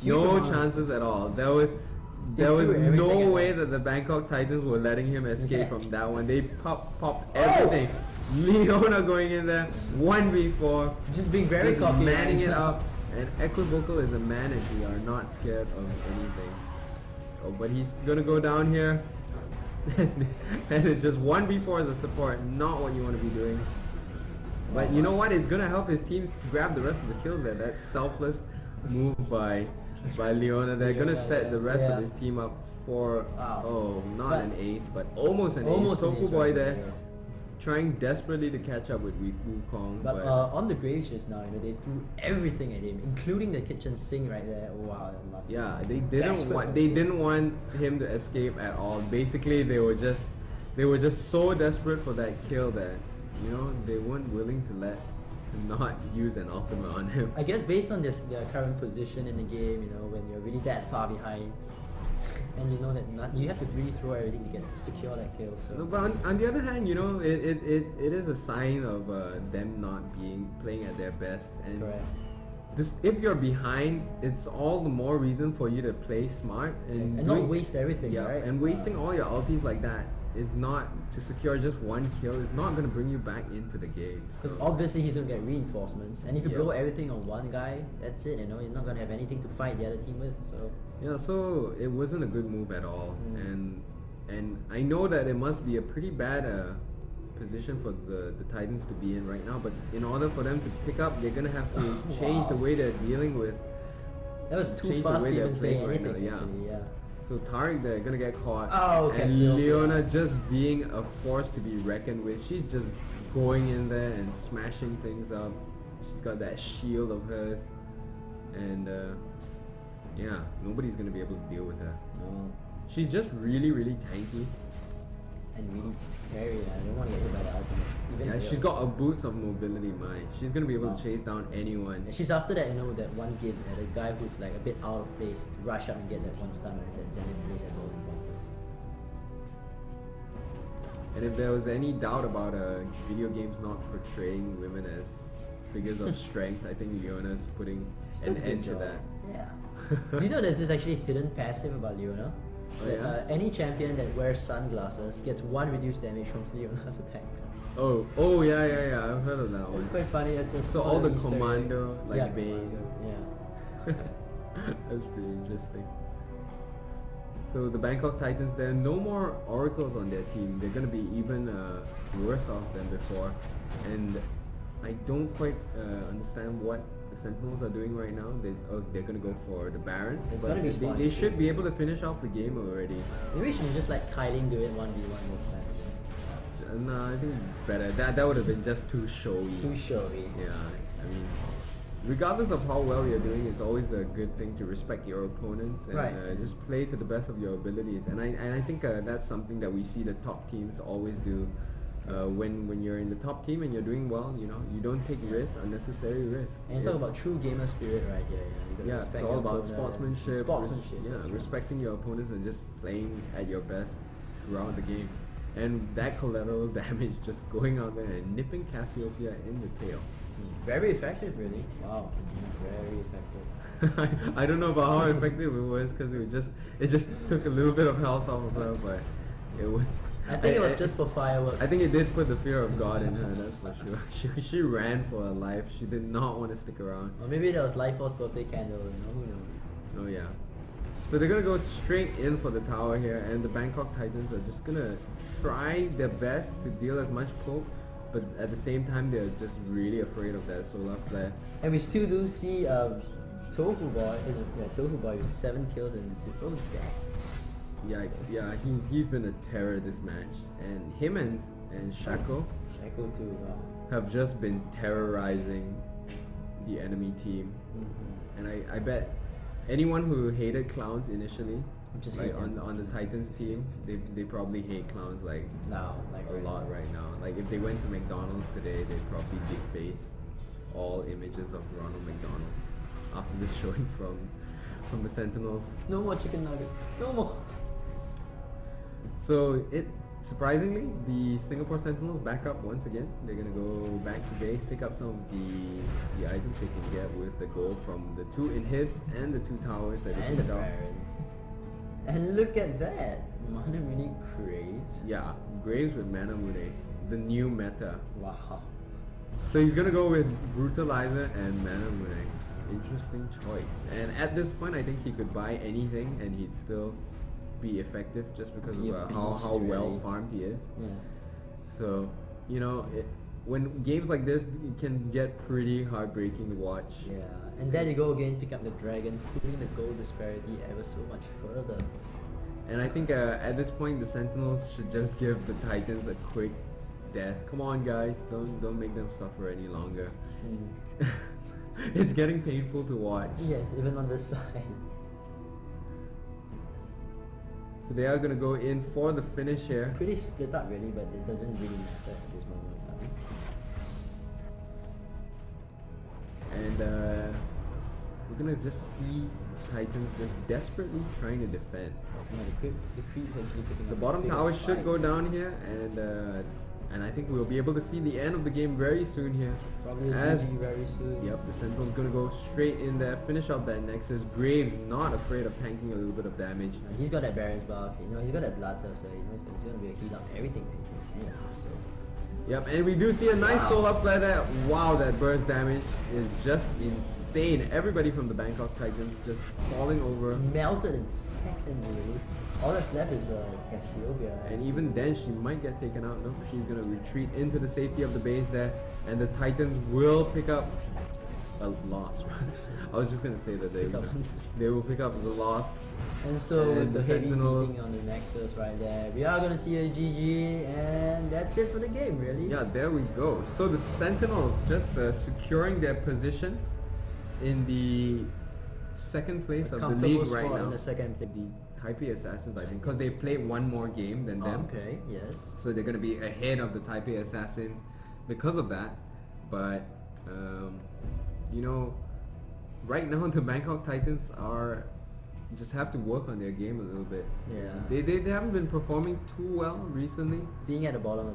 no chances at all. There was no way that the Bangkok Titans were letting him escape from that one. They popped everything. Leona going in there, 1v4, just being very cocky, manning it up. And Equivocal is a man, and we are not scared of anything. Oh, but he's gonna go down here. And it's just 1v4 as a support, not what you want to be doing. But you know what? It's gonna help his teams grab the rest of the kills there. That selfless move by Leona. They're gonna set the rest of his team up for not an ace, but almost an ace. Tofu Boy there, trying desperately to catch up with Wukong. But on the Graves just now, they threw everything at him, including the kitchen sink right there. Wow, that must yeah, they didn't want him to escape at all. Basically, they were just so desperate for that kill that they weren't willing to not use an ultimate on him. I guess based on their current position in the game, when you're really that far behind, and you know that you have to really throw everything to secure that kill. So. No, but on the other hand, it is a sign of them not playing at their best. And correct. If you're behind, it's all the more reason for you to play smart and not waste everything. Yeah, right? and wasting all your ultis like that is not to secure just one kill. It's not going to bring you back into the game. Because obviously he's going to get reinforcements, and if you blow everything on one guy, that's it. You're not going to have anything to fight the other team with. So yeah, so it wasn't a good move at all. And I know that it must be a pretty bad position for the Titans to be in right now. But in order for them to pick up, they're going to have to change the way they're dealing with. That was too fast to even say anything. Yeah. So Tariq, they're gonna get caught, okay, and Leona just being a force to be reckoned with. She's just going in there and smashing things up. She's got that shield of hers, and yeah, nobody's gonna be able to deal with her. No. She's just really, really tanky. And really scary. I don't want to get hit by the ultimate. Yeah, she's got a boots of mobility, mind. She's gonna be able to chase down anyone. She's after that, that one game, the guy who's like a bit out of place, to rush up and get that one stun or that Zenith Blade as well. And if there was any doubt about video games not portraying women as figures of strength, I think Leona's putting an end to that. Yeah. You know there's this actually hidden passive about Leona? Oh, yeah? Any champion that wears sunglasses gets 1 reduced damage from Leona's attacks. Oh yeah, I've heard of that one. It's quite funny. So all the commando, like Vayne. Yeah. That's pretty interesting. So the Bangkok Titans, there are no more oracles on their team. They're going to be even worse off than before. And I don't quite understand what the Sentinels are doing right now. They're going to go for the Baron. But they should be able to finish off the game already. Maybe we should just like Kylie do it 1v1 this time. No, I think better. That would have been just too showy. Too showy. Yeah, I mean, regardless of how well you're doing, it's always a good thing to respect your opponents and just play to the best of your abilities. And I think that's something that we see the top teams always do. When you're in the top team and you're doing well, you don't take risks, unnecessary risks. And you talk about true gamer spirit right here. Yeah, it's all about sportsmanship. Respecting your opponents and just playing at your best throughout the game. And that collateral damage just going out there and nipping Cassiopeia in the tail. Very effective, really. Wow, very effective. I don't know about how effective it was because it just took a little bit of health off of her, but it was. I think it was just for fireworks. I think it did put the fear of God in her, that's for sure. She ran for her life. She did not want to stick around. Or maybe that was Life Force birthday candle, who knows. Oh yeah. So they're going to go straight in for the tower here, and the Bangkok Titans are just going to try their best to deal as much poke, but at the same time they're just really afraid of that solar flare. And we still do see Tofu Boy with 7 kills and 0 deaths. Yikes, yeah, he's been a terror this match. And him and Shaco too, have just been terrorizing the enemy team. And I bet anyone who hated clowns initially, just like on the Titans team, they probably hate clowns like a lot right now. Like if they went to McDonald's today, they'd probably big face all images of Ronald McDonald after this showing from the Sentinels. No more chicken nuggets. No more. So surprisingly, the Singapore Sentinels back up once again. They're gonna go back to base, pick up some of the items they can get with the gold from the 2 inhibs and the 2 towers that they picked up. And look at that, Mana Mune Graves. Yeah, Graves with Mana Mune, the new meta. Wow. So he's gonna go with Brutalizer and Mana Mune. Interesting choice. And at this point, I think he could buy anything and he'd still be effective just because of how well farmed he is. Yeah. So, when games like this, it can get pretty heartbreaking to watch. Yeah, and there you go again, pick up the dragon, putting the goal disparity ever so much further. And I think at this point, the Sentinels should just give the Titans a quick death. Come on, guys, don't make them suffer any longer. Mm. It's getting painful to watch. Yes, even on this side. So they are gonna go in for the finish here. Pretty split up really, but it doesn't really matter at this moment in time. And we're gonna just see Titans just desperately trying to defend. Yeah, the creep's actually picking The up bottom a big tower fight. should go down here, and I think we'll be able to see the end of the game very soon here. Probably a As GG very soon. Yep, the Sentinel's gonna go straight in there, finish up that Nexus. Graves not afraid of tanking a little bit of damage. He's got that Baron's buff, he's got that Bloodthirst, so he's gonna be a heal on everything. So. Yep, and we do see a nice soul upgrade there. Wow, that burst damage is just insane. Everybody from the Bangkok Titans just falling over. Melted in seconds, really. All that's left is Cassiopeia. And even then, she might get taken out. No, she's gonna retreat into the safety of the base there, and the Titans will pick up a loss. I was just gonna say that they will pick up the loss. And so And with the the heavy Sentinels- hitting on the Nexus right there, we are gonna see a GG, and that's it for the game, really. Yeah, there we go. So the Sentinels just securing their position in the second place of the Comfortable league right spot now. in the second place. The Taipei Assassins, I think, because they played one more game than them. Okay, yes. So they're going to be ahead of the Taipei Assassins because of that. But, you know, right now the Bangkok Titans are just have to work on their game a little bit. Yeah. They haven't been performing too well recently. Being at the bottom of the